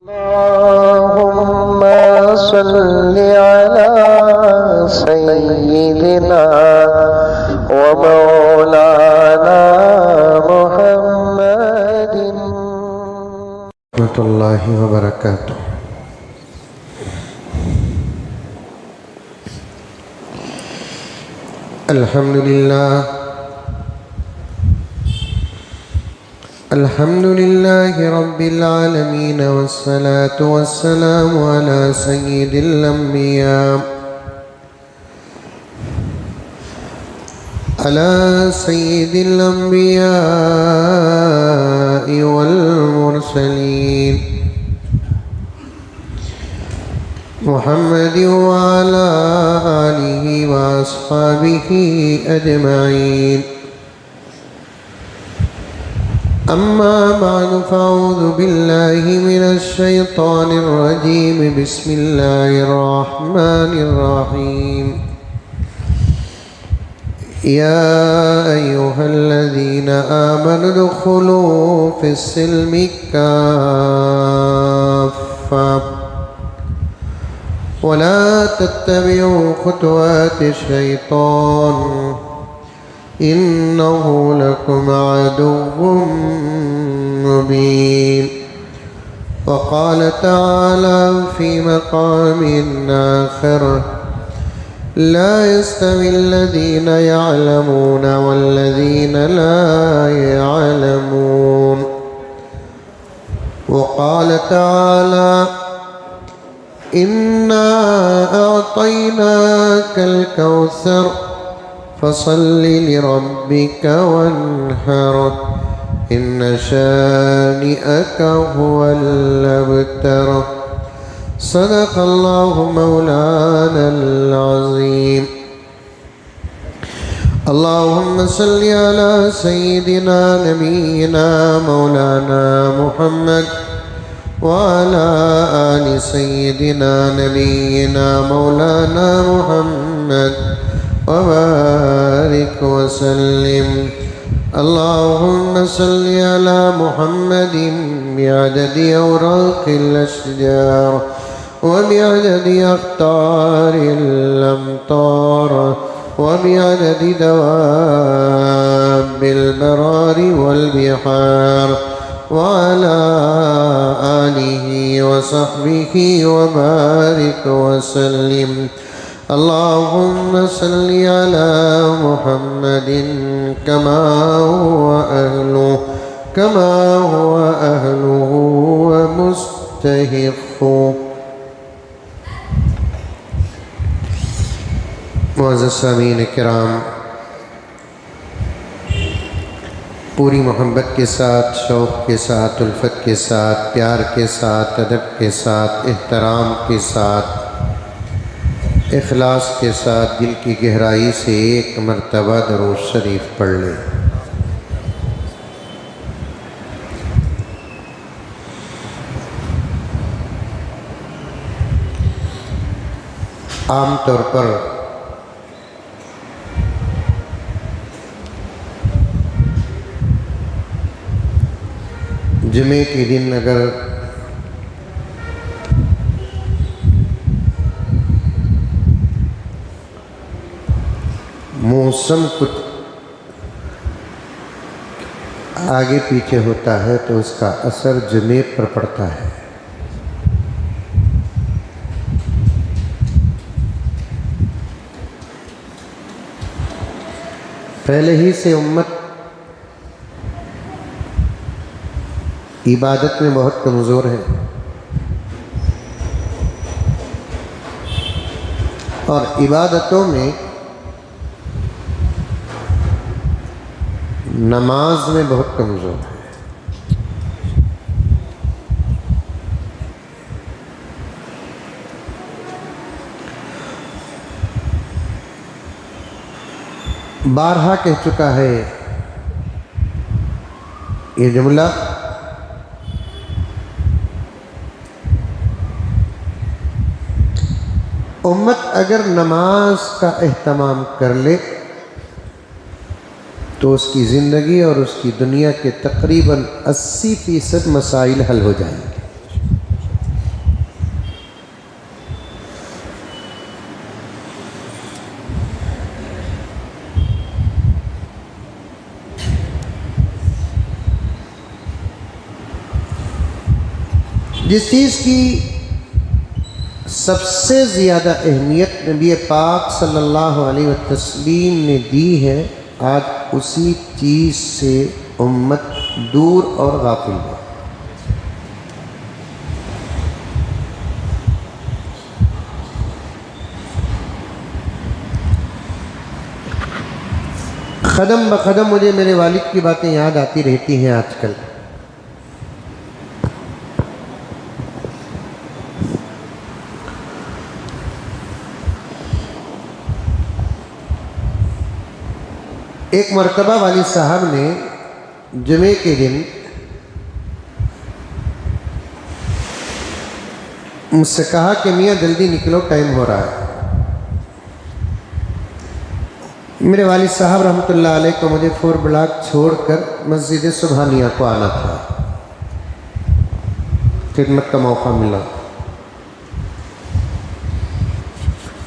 अल्लाहुम्मा सल्लि अला सय्यिदिना व मौलाना मुहम्मदिन रहमतुल्लाहि व बरकातुहू। अल्हम्दुलिल्लाहि रब्बिल आलमीन वस्सलातु वस्सलामु अला सय्यिदिल अंबिया वल मुरसलीन मुहम्मदिन व अला आलिहि व अस्हाबिहि अजमईन। अम्मा बाद फ़अऊज़ु बिल्लाहि मिनश शैतानिर रजीम। बिस्मिल्लाहिर रहमानिर रहीम। या अय्युहल्लज़ीना आमनु उदख़ुलू फ़िस्सिल्मि काफ़्फ़ा वला तत्तबिऊ ख़ुतवातिश शैतान इन्नहु लकुम अदुव्वुम मुबीन। वक़ाल तआला फ़ी मक़ामिन आख़र ला यस्तविल्लज़ीना यअलमून वल्लज़ीना ला यअलमून। वक़ाल तआला इन्ना अअतैनाकल कौसर फ़सल्लि लिरब्बिक वन्हर इन्न शानिअक हुवल अबतर। सदक़ल्लाहु मौलानल अज़ीम। अल्लाहुम्मा सल्लि अला सय्यिदिना नबियिना मौलाना मुहम्मद व अला आलि सय्यिदिना नबियिना मौलाना मुहम्मद व बारिक वसल्लिम। अल्लाहुम्मा सल्लि अला मुहम्मदिन बिअददि औराक़िल अशजार व बिअददि अख़्तारिल अम्तार व बिअददि दवाबिल बरारि वल बिहार व अला आलिहि व सहबिहि व बारिक वसल्लिम। अल्लाहुम्मा सल्लि अला मुहम्मदिन कमा हुवा अहलुहु व मुस्तहिक़्क़ु। मुअज़्ज़ज़ सामीन किराम, पूरी मोहब्बत के साथ, शौक़ के साथ, उल्फत के साथ, प्यार के साथ, अदब के साथ, एहतराम के साथ, इखलास के साथ दिल की गहराई से एक मरतबा दरूद शरीफ पढ़ लें। आम तौर पर जुमे के दिन अगर मौसम कुछ आगे पीछे होता है तो उसका असर जुमे पर पड़ता है। पहले ही से उम्मत इबादत में बहुत कमज़ोर है और इबादतों में नमाज में बहुत कमज़ोर है। बारहा कह चुका है ये जुमला, उम्मत अगर नमाज का एहतमाम कर ले तो उसकी ज़िंदगी और उसकी दुनिया के तकरीबन 80% मसाइल हल हो जाएंगे। जिस चीज़ की सबसे ज़्यादा अहमियत नबी पाक सल्लल्लाहु अलैहि वसल्लम ने दी है, आज उसी चीज़ से उम्मत दूर और गाफिल है। कदम ब कदम मुझे मेरे वालिद की बातें याद आती रहती हैं आजकल। एक मर्तबा वालिद साहब ने जुमे के दिन मुझसे कहा कि मियाँ जल्दी निकलो, टाइम हो रहा है। मेरे वालिद साहब रहमतुल्लाह अलैह को मुझे 4 ब्लॉक छोड़कर मस्जिद सुबहानिया को आना था, खिदमत का मौका मिला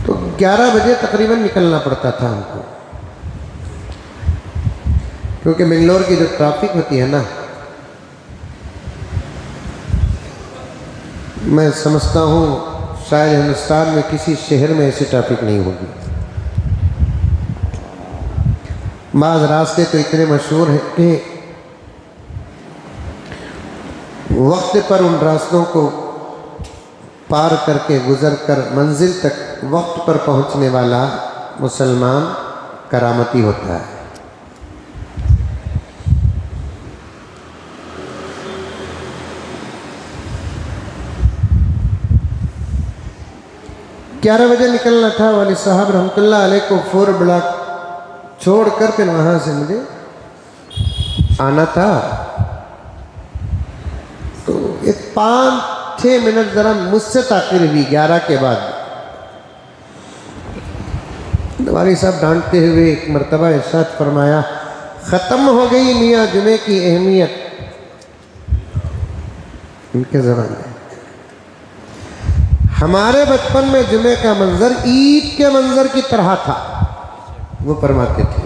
तो 11 बजे तकरीबन निकलना पड़ता था हमको, क्योंकि बेंगलोर की जो ट्रैफिक होती है ना, मैं समझता हूँ शायद हिंदुस्तान में किसी शहर में ऐसी ट्रैफिक नहीं होगी। बाज़ रास्ते तो इतने मशहूर हैं कि वक्त पर उन रास्तों को पार करके गुज़र कर मंजिल तक वक्त पर पहुंचने वाला मुसलमान करामती होता है। ग्यारह बजे निकलना था। वालिद साहब रहमतुल्लाह अलैह को 4 ब्लॉक छोड़कर फिर वहाँ से मुझे आना था। तो ये 5-6 मिनट ज़रा मुझसे ताख़ीर हुई 11 के बाद। वालिद साहब डांटते हुए एक मरतबा इरशाद फरमाया, ख़त्म हो गई मियाँ जुमे की अहमियत। उनके ज़माने में हमारे बचपन में जुमे का मंजर ईद के मंजर की तरह था, वो फरमाते थे।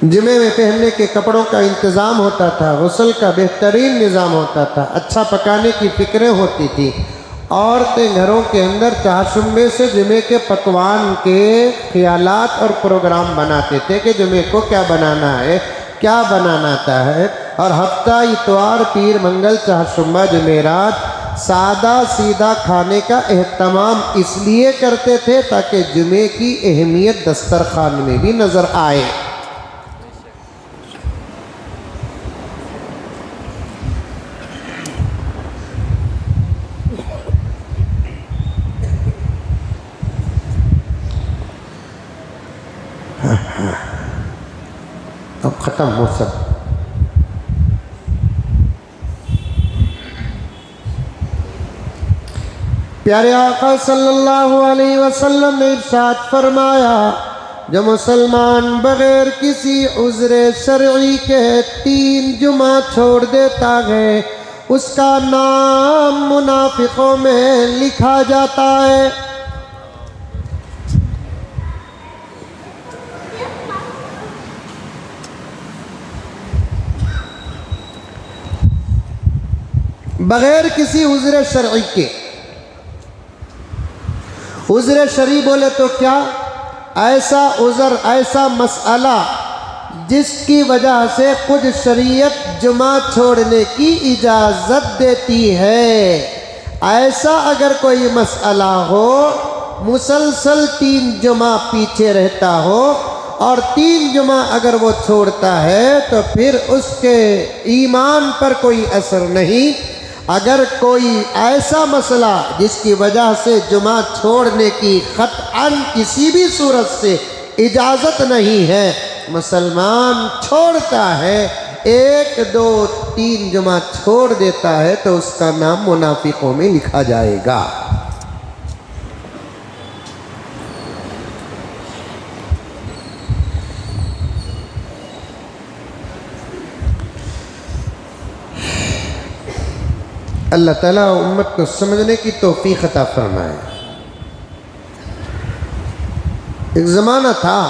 जुमे में पहनने के कपड़ों का इंतज़ाम होता था, गुस्ल का बेहतरीन निज़ाम होता था, अच्छा पकाने की फ़िक्रें होती थी। औरतें घरों के अंदर चाशुम्बे से जुमे के पकवान के ख्यालात और प्रोग्राम बनाते थे कि जुमे को क्या बनाना है, क्या बनाना है। और हफ्ता, इतवार, पीर, मंगल, चाशुम्बा, जुमेरात सादा सीधा खाने का एहतमाम इसलिए करते थे ताकि जुमे की अहमियत दस्तरखान में भी नज़र आए। अब ख़त्म हो सब। प्यारे आका सल्लल्लाहु अलैहि वसल्लम ने इरशाद फरमाया, जो मुसलमान बगैर किसी उज़्र शरई के 3 जुमा छोड़ देता है, उसका नाम मुनाफिकों में लिखा जाता है। बगैर किसी उज़्र शरई के। उज़्र शरई बोले तो क्या? ऐसा उज़्र, ऐसा मसला जिसकी वजह से खुद शरीयत जुमा छोड़ने की इजाज़त देती है। ऐसा अगर कोई मसला हो, मुसलसल 3 जुमा पीछे रहता हो और 3 जुमा अगर वो छोड़ता है तो फिर उसके ईमान पर कोई असर नहीं। अगर कोई ऐसा मसला जिसकी वजह से जुमा छोड़ने की क़त्अन किसी भी सूरत से इजाज़त नहीं है, मुसलमान छोड़ता है, 1, 2, 3 जुमा छोड़ देता है, तो उसका नाम मुनाफिकों में लिखा जाएगा। अल्लाह ताला उम्मत को समझने की तौफीक अता फरमाए। एक ज़माना था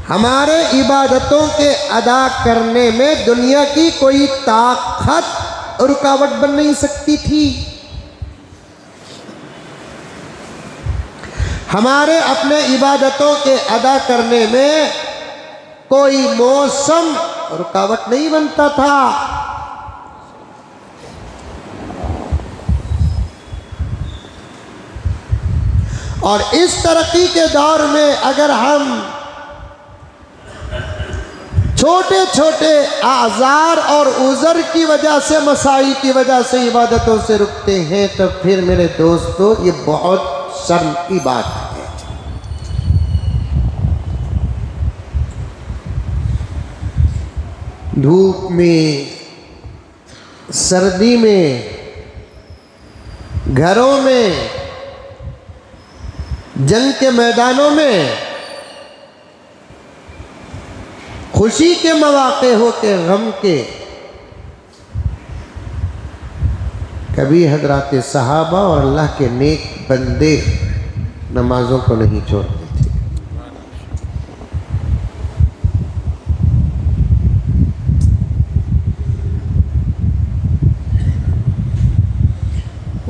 हमारे इबादतों के अदा करने में दुनिया की कोई ताकत रुकावट बन नहीं सकती थी। हमारे अपने इबादतों के अदा करने में कोई मौसम रुकावट नहीं बनता था। और इस तरक्की के दौर में अगर हम छोटे छोटे आज़ार और उज़र की वजह से, मसाइल की वजह से इबादतों से रुकते हैं, तो फिर मेरे दोस्तों ये बहुत शर्म की बात है। धूप में, सर्दी में, घरों में, जंग के मैदानों में, खुशी के मौके हो के गम के, कभी हजरात सहाबा और अल्लाह के नेक बंदे नमाजों को नहीं छोड़ते थे।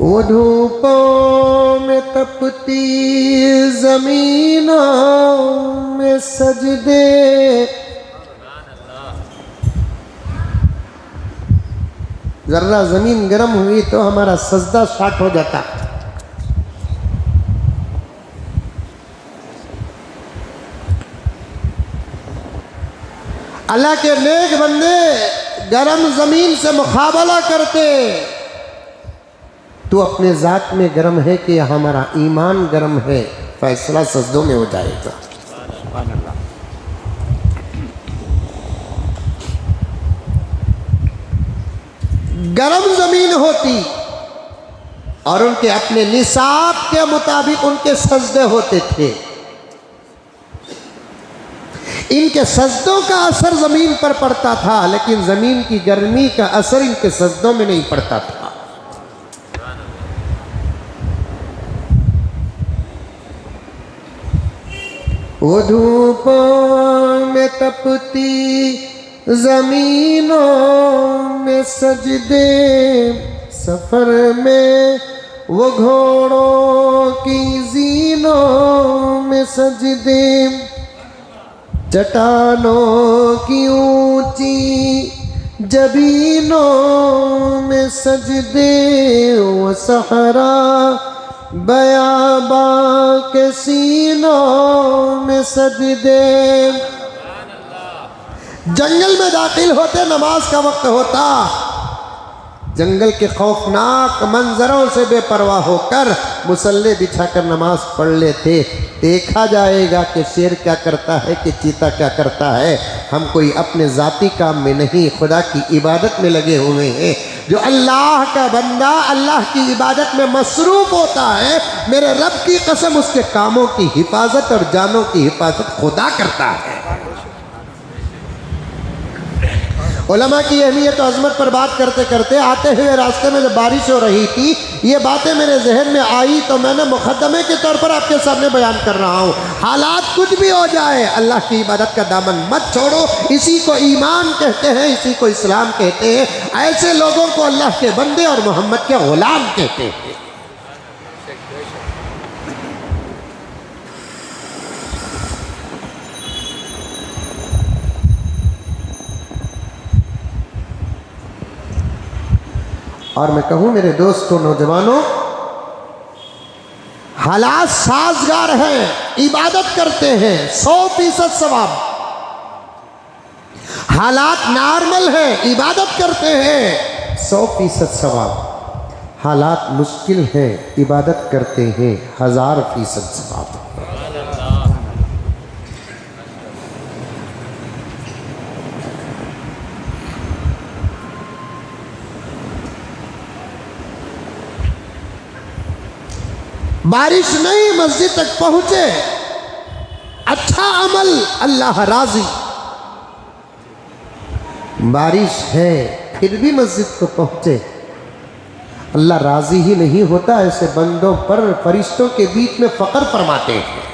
वो धूपों में तपती जमीनों में सजदे, जरा जमीन गर्म हुई तो हमारा सजदा स्टार्ट हो जाता। अल्लाह के नेक बंदे गर्म जमीन से मुकाबला करते। तू अपने जात में गर्म है कि हमारा ईमान गर्म है, फैसला सजदों में हो जाएगा। गर्म जमीन होती और उनके अपने निसाब के मुताबिक उनके सजदे होते थे। इनके सजदों का असर जमीन पर पड़ता था, लेकिन जमीन की गर्मी का असर इनके सजदों में नहीं पड़ता था। वो धूपों में तपती जमीनों में सजदे, सफर में वो घोड़ों की जीनों में सजदे, चट्टानों की ऊंची जबीनों में सजदे, वो सहरा बयाबा के सीनों में सजदे। जंगल में दाखिल होते, नमाज का वक्त होता, जंगल के खौफनाक मंजरों से बेपरवाह होकर मुसल्ले बिछाकर नमाज पढ़ लेते। देखा जाएगा कि शेर क्या करता है, कि चीता क्या करता है। हम कोई अपने ज़ाती काम में नहीं, खुदा की इबादत में लगे हुए हैं। जो अल्लाह का बंदा अल्लाह की इबादत में मसरूफ़ होता है, मेरे रब की कसम उसके कामों की हिफाजत और जानों की हिफाजत खुदा करता है। उलमा की अहमियत और अज़मत पर बात करते करते आते हुए रास्ते में जब बारिश हो रही थी, ये बातें मेरे जहन में आई तो मैंने मुकद्दमे के तौर पर आपके सामने बयान कर रहा हूँ। हालात कुछ भी हो जाए, अल्लाह की इबादत का दामन मत छोड़ो। इसी को ईमान कहते हैं, इसी को इस्लाम कहते हैं। ऐसे लोगों को अल्लाह के बंदे और मोहम्मद के गुलाम कहते हैं। और मैं कहूँ मेरे दोस्तों, नौजवानों, हालात साजगार हैं, इबादत करते हैं 100% सवाब। हालात नॉर्मल हैं, इबादत करते हैं 100% सवाब। हालात मुश्किल हैं, इबादत करते हैं 1000% सवाब। बारिश नहीं, मस्जिद तक पहुंचे, अच्छा अमल, अल्लाह राजी। बारिश है फिर भी मस्जिद को पहुंचे, अल्लाह राजी ही नहीं होता। ऐसे बंदों पर फरिश्तों के बीच में फख्र फरमाते हैं।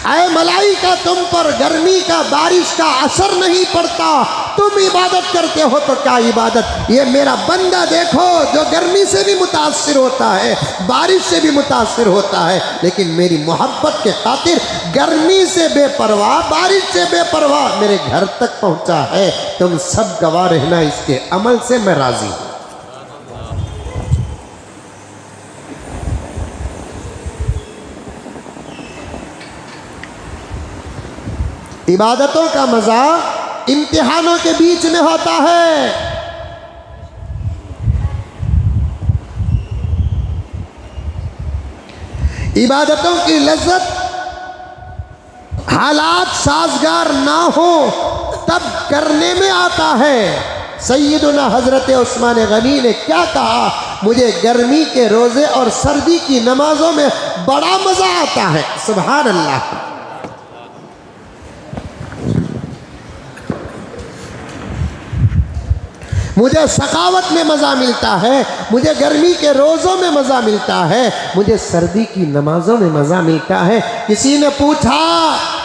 ऐ मलाइका, तुम पर गर्मी का, बारिश का असर नहीं पड़ता, तुम इबादत करते हो तो क्या इबादत। ये मेरा बंदा देखो जो गर्मी से भी मुतासिर होता है, बारिश से भी मुतासिर होता है, लेकिन मेरी मोहब्बत के खातिर गर्मी से बेपरवाह, बारिश से बेपरवाह मेरे घर तक पहुंचा है। तुम सब गवाह रहना, इसके अमल से मैं राजी हूं। इबादतों का मजा इम्तिहानों के बीच में होता है। इबादतों की लज्जत हालात साजगार ना हो तब करने में आता है। सैयदुना हजरत उस्मान गनी ने क्या कहा, मुझे गर्मी के रोजे और सर्दी की नमाजों में बड़ा मजा आता है। सुभान अल्लाह। मुझे सखावत में मज़ा मिलता है, मुझे गर्मी के रोज़ों में मज़ा मिलता है, मुझे सर्दी की नमाज़ों में मज़ा मिलता है। किसी ने पूछा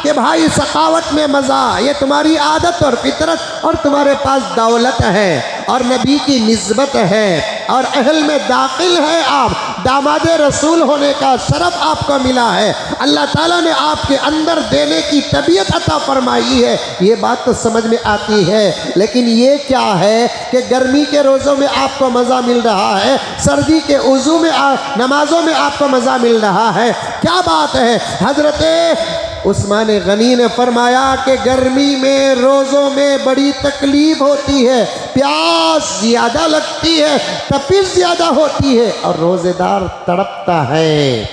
कि भाई सखावत में मज़ा, ये तुम्हारी आदत और फितरत और तुम्हारे पास दौलत है और नबी की निस्बत है और अहल में दाखिल है, आप दामाद रसूल होने का शरफ आपको मिला है, अल्लाह ताला ने आपके अंदर देने की तबीयत अता फरमाई है, ये बात तो समझ में आती है। लेकिन ये क्या है कि गर्मी के रोज़ों में आपको मज़ा मिल रहा है, सर्दी के उज़ू में नमाजों में आपको मज़ा मिल रहा है, क्या बात है। हज़रत उस्मान गनी ने फरमाया कि गर्मी में रोज़ों में बड़ी तकलीफ़ होती है, प्यास ज़्यादा लगती है, तपिश ज़्यादा होती है और रोज़ेदार तड़पता है।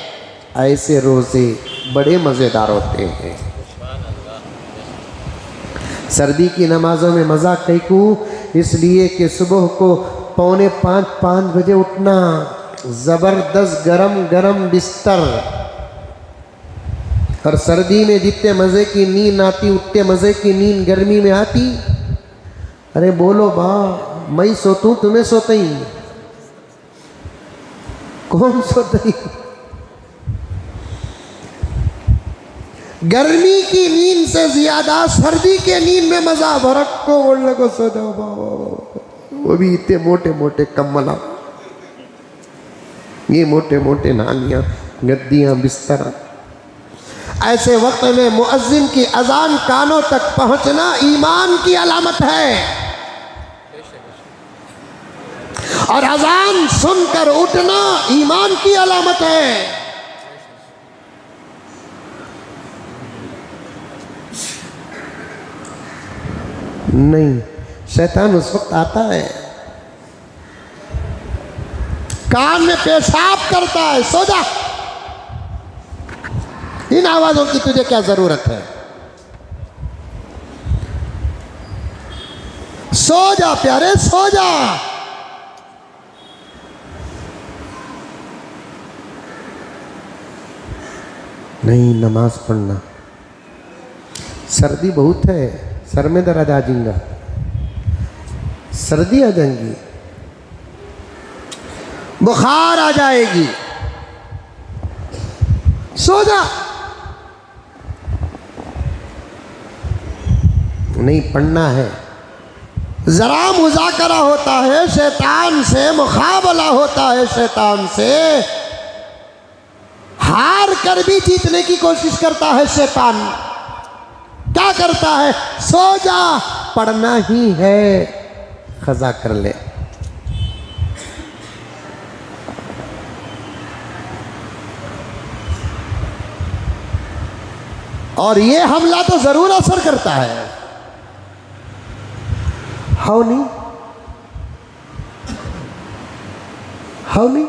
ऐसे रोज़े बड़े मज़ेदार होते हैं। सर्दी की नमाज़ों में मज़ा कई को इसलिए कि सुबह को 4:45 बजे उठना, ज़बरदस्त गरम गरम बिस्तर, और सर्दी में जितने मज़े की नींद आती उतने मज़े की नींद गर्मी में आती। अरे बोलो बा, मैं सोतूं तुम्हें सोते ही, कौन सोते ही। गर्मी की नींद से ज्यादा सर्दी के नींद में मजा। भरक को ओढ़ने को सो जाओ, वो भी इतने मोटे मोटे कम्बला, ये मोटे मोटे नालियां, गद्दियां, बिस्तर। ऐसे वक्त में मुअज्जिन की अजान कानों तक पहुंचना ईमान की अलामत है, और अजान सुनकर उठना ईमान की अलामत है। नहीं, शैतान उस वक्त आता है, कान में पेशाब करता है, सो जा, इन आवाजों की तुझे क्या जरूरत है, सो जा प्यारे, सो जा। नहीं, नमाज पढ़ना। सर्दी बहुत है, सर में दर्द आ जाएगा, सर्दी आ जाएगी, बुखार आ जाएगी, सो जा। नहीं, पढ़ना है। जरा मुज़ाकरा होता है शैतान से, मुकाबला होता है शैतान से, हार कर भी जीतने की कोशिश करता है शैतान। क्या करता है? सो जा, पढ़ना ही है, खजा कर ले। और ये हमला तो जरूर असर करता है, हाउ नहीं, हाउ नहीं।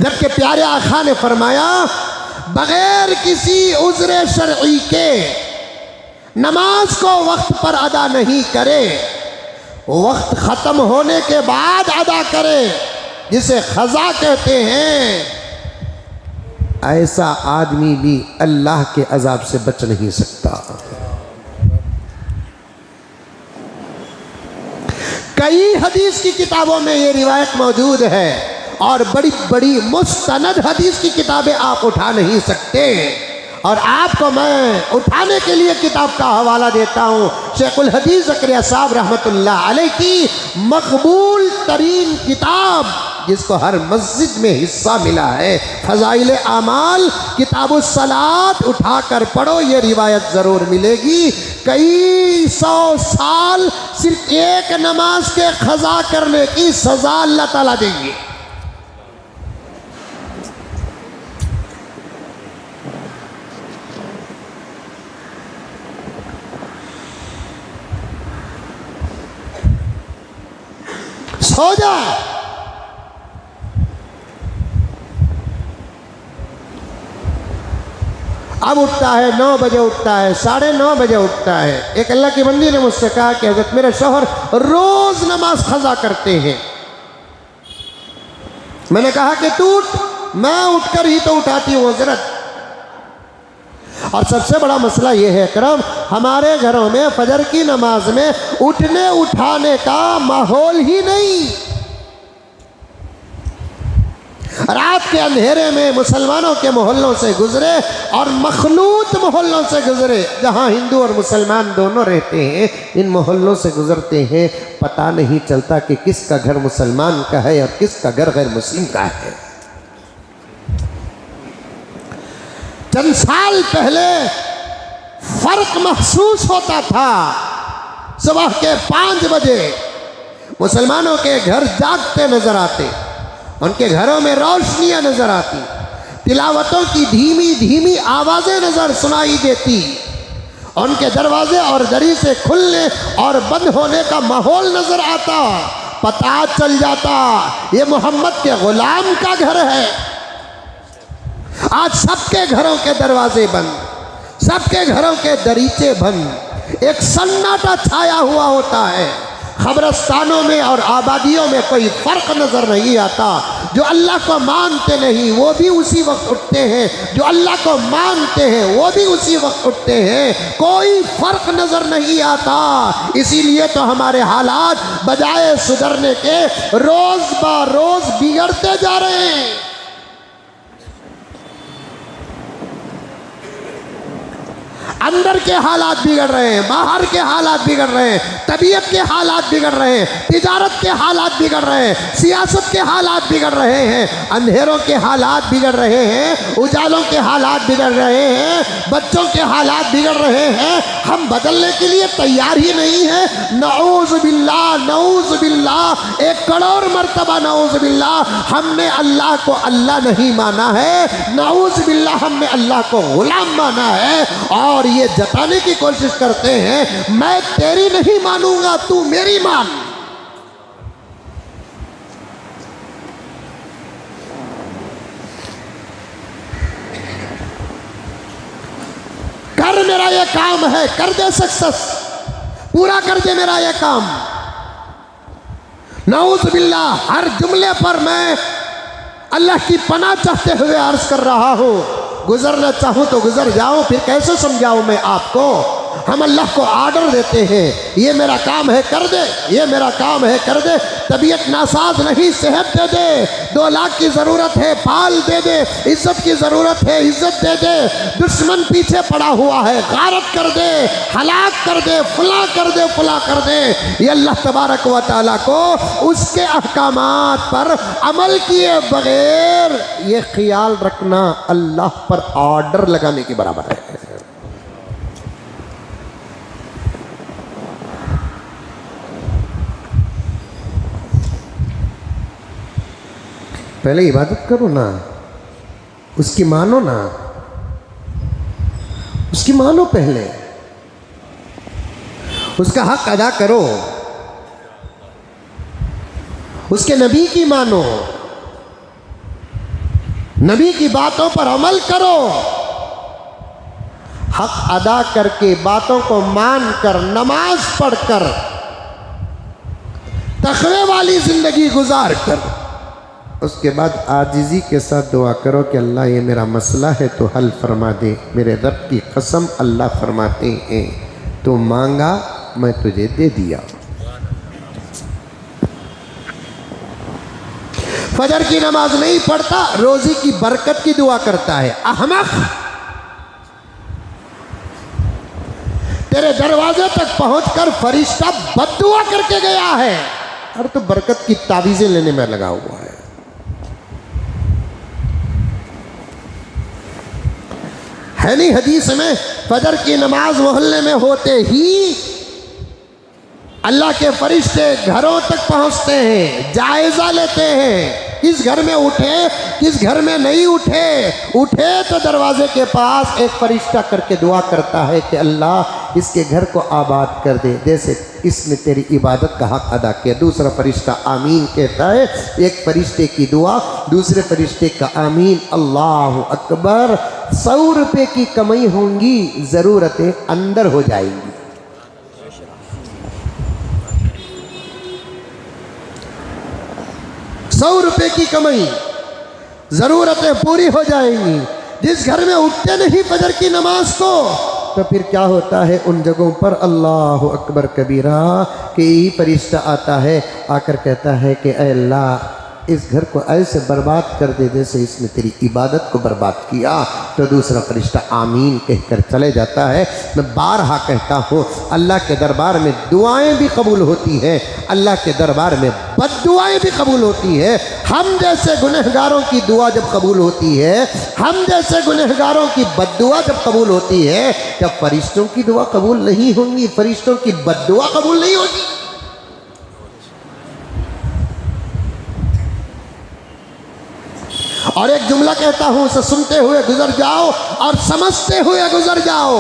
जबकि प्यारे आका ने फरमाया, बगैर किसी उज़्र शरई के नमाज को वक्त पर अदा नहीं करे, वक्त ख़त्म होने के बाद अदा करे, जिसे ख़ज़ा कहते हैं, ऐसा आदमी भी अल्लाह के अज़ाब से बच नहीं सकता। कई हदीस की किताबों में ये रिवायत मौजूद है, और बड़ी बड़ी मुस्तनद हदीस की किताबें आप उठा नहीं सकते। और आपको मैं उठाने के लिए किताब का हवाला देता हूँ, शेखुल हदीस ज़करिया साहब रहमतुल्लाह अलैह की मकबूल तरीन किताब, जिसको हर मस्जिद में हिस्सा मिला है, फ़ज़ाइल आमाल किताबुस सलात उठा कर पढ़ो, ये रिवायत ज़रूर मिलेगी। कई 100 साल सिर्फ एक नमाज के क़ज़ा करने की सज़ा अल्लाह ताला देंगे। सो जा। अब उठता है 9 बजे उठता है, 9:30 बजे उठता है। एक अल्लाह की बंदी ने मुझसे कहा कि हज़रत मेरे शौहर रोज नमाज क़ज़ा करते हैं। मैंने कहा कि तू उठ, मैं उठकर ही तो उठाती हूँ हज़रत। और सबसे बड़ा मसला ये है करम, हमारे घरों में फजर की नमाज में उठने उठाने का माहौल ही नहीं। रात के अंधेरे में मुसलमानों के मोहल्लों से गुजरे और मखलूत मोहल्लों से गुजरे, जहाँ हिंदू और मुसलमान दोनों रहते हैं, इन मोहल्लों से गुजरते हैं, पता नहीं चलता कि किसका घर मुसलमान का है और किसका घर गैर मुस्लिम का है। चंद साल पहले फर्क महसूस होता था। सुबह के 5 बजे मुसलमानों के घर जागते नजर आते, उनके घरों में रोशनियां नजर आती, तिलावतों की धीमी धीमी आवाजें नजर सुनाई देती, उनके दरवाजे और दरी से खुलने और बंद होने का माहौल नजर आता। पता चल जाता ये मोहम्मद के गुलाम का घर है। आज सबके घरों के दरवाजे बंद, सबके घरों के दरीचे बंद, एक सन्नाटा छाया हुआ होता है। खबरस्तानों में और आबादियों में कोई फ़र्क नज़र नहीं आता। जो अल्लाह को मानते नहीं वो भी उसी वक्त उठते हैं, जो अल्लाह को मानते हैं वो भी उसी वक्त उठते हैं, कोई फ़र्क नज़र नहीं आता। इसीलिए तो हमारे हालात बजाय सुधरने के रोज़ ब रोज़ बिगड़ते जा रहे हैं। अंदर के हालात बिगड़ रहे हैं, बाहर के हालात बिगड़ रहे हैं, तबीयत के हालात बिगड़ रहे हैं, तिजारत के हालात बिगड़ रहे हैं, सियासत के हालात बिगड़ रहे हैं, अंधेरों के हालात बिगड़ रहे हैं, उजालों के हालात बिगड़ रहे हैं, बच्चों के हालात बिगड़ रहे हैं। हम बदलने के लिए तैयार ही नहीं हैं। नऊज़ बिल्लाह, नऊज़ बिल्लाह, 1 करोड़ मरतबा नऊज़ बिल्लाह। हमने अल्लाह को अल्लाह नहीं माना है, नऊज़ बिल्लाह हमने अल्लाह को गुलाम माना है। और ये जताने की कोशिश करते हैं मैं तेरी नहीं मानूंगा, तू मेरी मान। कर, मेरा ये काम है, कर दे सक्सेस, पूरा कर दे मेरा ये काम। नऊज़ बिल्लाह, हर जुमले पर मैं अल्लाह की पनाह चाहते हुए अर्ज कर रहा हूं। गुजरना चाहूँ तो गुजर जाऊँ, फिर कैसे समझाऊँ मैं आपको। हम अल्लाह को आर्डर देते हैं, ये मेरा काम है कर दे, ये मेरा काम है कर दे। तबीयत नासाज नहीं, सेहत दे दे। 2 लाख की ज़रूरत है, पाल दे दे। इज्जत की ज़रूरत है, इज्जत दे दे। दुश्मन पीछे पड़ा हुआ है, गारत कर दे, हलाक कर दे, फला कर दे, फला कर दे। ये अल्लाह तबारक व तआला को उसके अहकामात पर अमल किए बगैर ये ख्याल रखना अल्लाह पर ऑर्डर लगाने के बराबर है। पहले इबादत करो ना, उसकी मानो ना, उसकी मानो, पहले उसका हक अदा करो, उसके नबी की मानो, नबी की बातों पर अमल करो। हक अदा करके, बातों को मान कर, नमाज पढ़कर, तक़वे वाली जिंदगी गुजार कर, उसके बाद आजिज़ी के साथ दुआ करो कि अल्लाह ये मेरा मसला है तो हल फरमा दे। मेरे रब की कसम अल्लाह फरमाते हैं, तो मांगा मैं तुझे दे दिया। फजर की नमाज नहीं पढ़ता, रोजी की बरकत की दुआ करता है। अहमक, तेरे दरवाजे तक पहुंचकर फरिश्ता बद्दुआ करके गया है और तो बरकत की तावीजें लेने में लगा हुआ है। है नहीं हदीस में, फजर की नमाज मोहल्ले में होते ही अल्लाह के फरिश्ते घरों तक पहुंचते हैं, जायजा लेते हैं किस घर में उठे किस घर में नहीं उठे। उठे तो दरवाजे के पास एक फरिश्ता करके दुआ करता है कि अल्लाह इसके घर को आबाद कर दे, जैसे इसने तेरी इबादत का हक अदा किया। दूसरा फरिश्ता आमीन कहता है, एक फरिश्ते की दुआ दूसरे फरिश्ते का आमीन। अल्लाह अकबर। 100 रुपये की कमाई होंगी, ज़रूरतें अंदर हो जाएंगी। ₹100 की कमाई, ज़रूरतें पूरी हो जाएंगी। जिस घर में उठते नहीं फजर की नमाज को, तो फिर क्या होता है उन जगहों पर, अल्लाह अकबर कबीरा, कि यही फरिश्ता आता है, आकर कहता है कि ऐ अल्लाह इस घर को ऐसे बर्बाद कर दे जैसे इसने तेरी इबादत को बर्बाद किया। तो दूसरा फरिश्ता आमीन कहकर चले जाता है। मैं बारहा कहता हूँ, अल्लाह के दरबार में दुआएं भी कबूल होती हैं, अल्लाह के दरबार में बद्दुआएं भी कबूल होती है। हम जैसे गुनहगारों की दुआ जब कबूल होती है, हम जैसे गुनहगारों की बद्दुआ जब कबूल होती है, क्या फरिश्तों की दुआ कबूल नहीं होंगी? फरिश्तों की बद्दुआ कबूल नहीं होगी? और एक जुमला कहता हूं, उसे सुनते हुए गुजर जाओ और समझते हुए गुजर जाओ।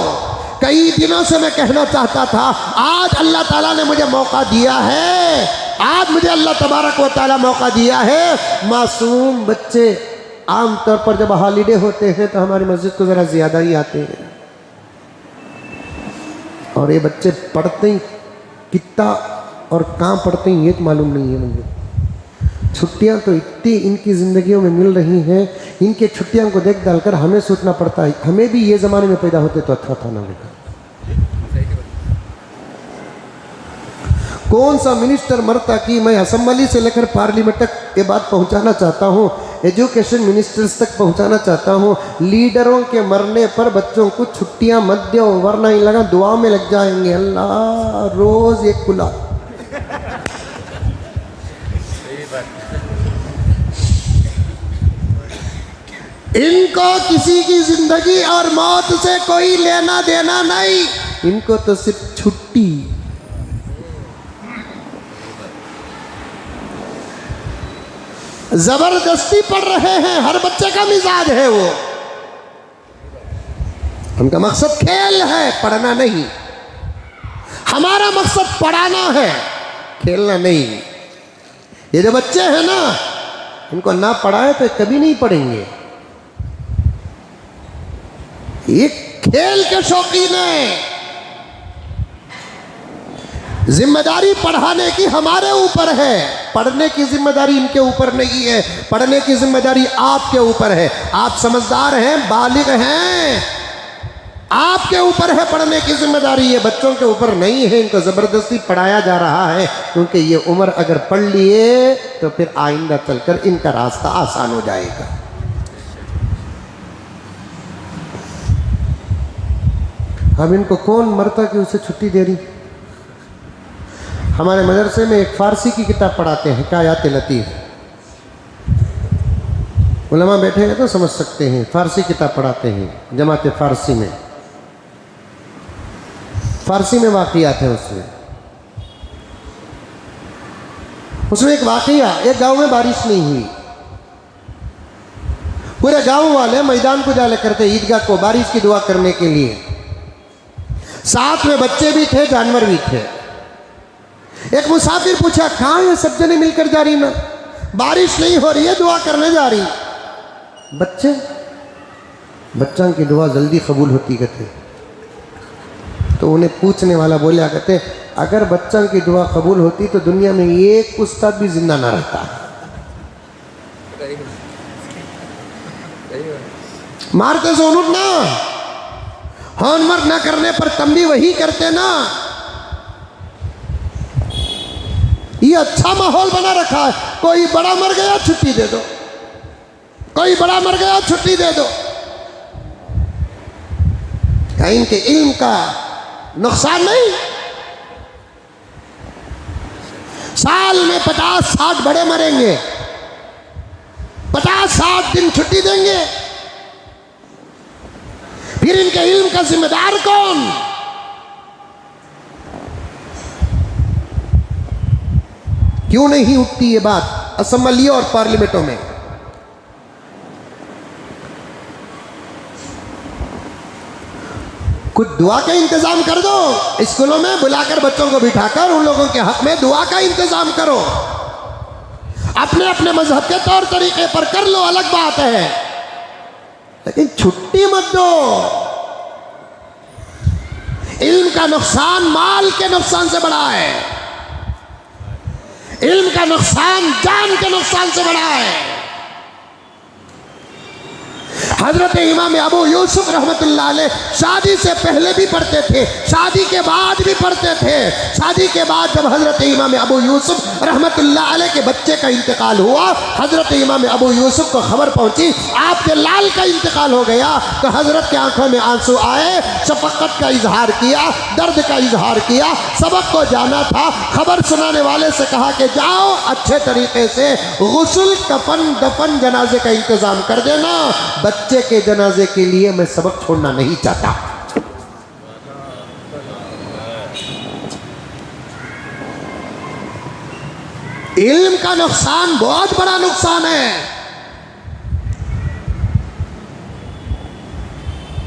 कई दिनों से मैं कहना चाहता था, आज अल्लाह ताला ने मुझे मौका दिया है, आज मुझे अल्लाह तबारक व तआला मौका दिया है। मासूम बच्चे आमतौर पर जब हॉलीडे होते हैं तो हमारी मस्जिद को ज़रा ज़्यादा ही आते हैं, और ये बच्चे पढ़ते ही कितना और कहाँ पढ़ते हैं ये तो मालूम नहीं है मुझे। छुट्टियां तो इतनी इनकी ज़िंदगियों में मिल रही हैं, इनके छुट्टियां को देख डालकर हमें सोचना पड़ता है, हमें भी ये ज़माने में पैदा होते तो अच्छा था ना बेटा। कौन सा मिनिस्टर मरता कि मैं असम्बली से लेकर पार्लियामेंट तक ये बात पहुंचाना चाहता हूं, एजुकेशन मिनिस्टर्स तक पहुंचाना चाहता हूं, लीडरों के मरने पर बच्चों को छुट्टियां मत दो, वरना ही लगा दुआ में लग जाएंगे। अल्लाह, रोज़ एक खुला। इनको किसी की जिंदगी और मौत से कोई लेना देना नहीं, इनको तो सिर्फ छुट्टी। जबरदस्ती पढ़ रहे हैं, हर बच्चे का मिजाज है वो। उनका मकसद खेल है, पढ़ना नहीं। हमारा मकसद पढ़ाना है, खेलना नहीं। ये जो बच्चे हैं ना, इनको ना पढ़ाए तो कभी नहीं पढ़ेंगे। ये खेल के शौकीन है। जिम्मेदारी पढ़ाने की हमारे ऊपर है, पढ़ने की जिम्मेदारी इनके ऊपर नहीं है। पढ़ने की जिम्मेदारी आपके ऊपर है। आप समझदार हैं, बालिग हैं, आपके ऊपर है पढ़ने की जिम्मेदारी, ये बच्चों के ऊपर नहीं है। इनको ज़बरदस्ती पढ़ाया जा रहा है, क्योंकि ये उम्र अगर पढ़ लिए तो फिर आइंदा चलकर इनका रास्ता आसान हो जाएगा। अब इनको कौन मरता कि उसे छुट्टी दे रही। हमारे मदरसे में एक फ़ारसी की किताब पढ़ाते हैं, कायात लतीफ़। उलमा बैठे हैं तो समझ सकते हैं, फ़ारसी किताब पढ़ाते हैं जमात फ़ारसी में। फ़ारसी में वाक़ियात है उसमें एक वाक़िया, एक गांव में बारिश नहीं हुई। पूरे गांव वाले मैदान को जाले करते ईदगाह को बारिश की दुआ करने के लिए। साथ में बच्चे भी थे, जानवर भी थे। एक मुसाफिर पूछा, कहाँ है सब जने मिलकर जा रही ना, बारिश नहीं हो रही है, दुआ करने जा रही। बच्चों की दुआ जल्दी कबूल होती कहते। तो उन्हें पूछने वाला बोला, कहते अगर बच्चों की दुआ कबूल होती तो दुनिया में एक उस्ताद भी जिंदा ना रहता। मारते से उन्होंने ना होमवर्क ना करने पर तंबी वही करते ना। ये अच्छा माहौल बना रखा है। कोई बड़ा मर गया छुट्टी दे दो, कोई बड़ा मर गया छुट्टी दे दो। क्या इनके इल्म का नुकसान नहीं? साल में 50-60 बड़े मरेंगे, 50-60 दिन छुट्टी देंगे, फिर इनके इल्म का जिम्मेदार कौन? क्यों नहीं उठती ये बात असेंबलियों और पार्लियामेंटों में? कुछ दुआ का इंतजाम कर दो। स्कूलों में बुलाकर बच्चों को बिठाकर उन लोगों के हक में दुआ का इंतजाम करो। अपने अपने मजहब के तौर तरीके पर कर लो, अलग बात है, लेकिन छुट्टी मत दो। इल्म का नुकसान माल के नुकसान से बड़ा है, इल्म का नुकसान जान के नुकसान से बड़ा है। हजरत इमाम अबू यूसुफ रहमतुल्लाह अलैह शादी से पहले भी पढ़ते थे, शादी के बाद भी पढ़ते थे। शादी के बाद जब हजरत इमाम अबू यूसुफ रहमतुल्लाह अलैह के बच्चे का इंतकाल हुआ, हजरत इमाम अबू यूसुफ को खबर पहुंची आपके लाल का इंतकाल हो गया, तो हजरत के आंखों में आंसू आए, शफकत का इजहार किया, दर्द का इजहार किया। सबक को जाना था, खबर सुनाने वाले से कहा कि जाओ अच्छे तरीके से गुस्ल, कफन, दफन, जनाजे का इंतजाम कर देना। बच्चे के जनाजे के लिए मैं सबक छोड़ना नहीं चाहता। इल्म का नुकसान बहुत बड़ा नुकसान है।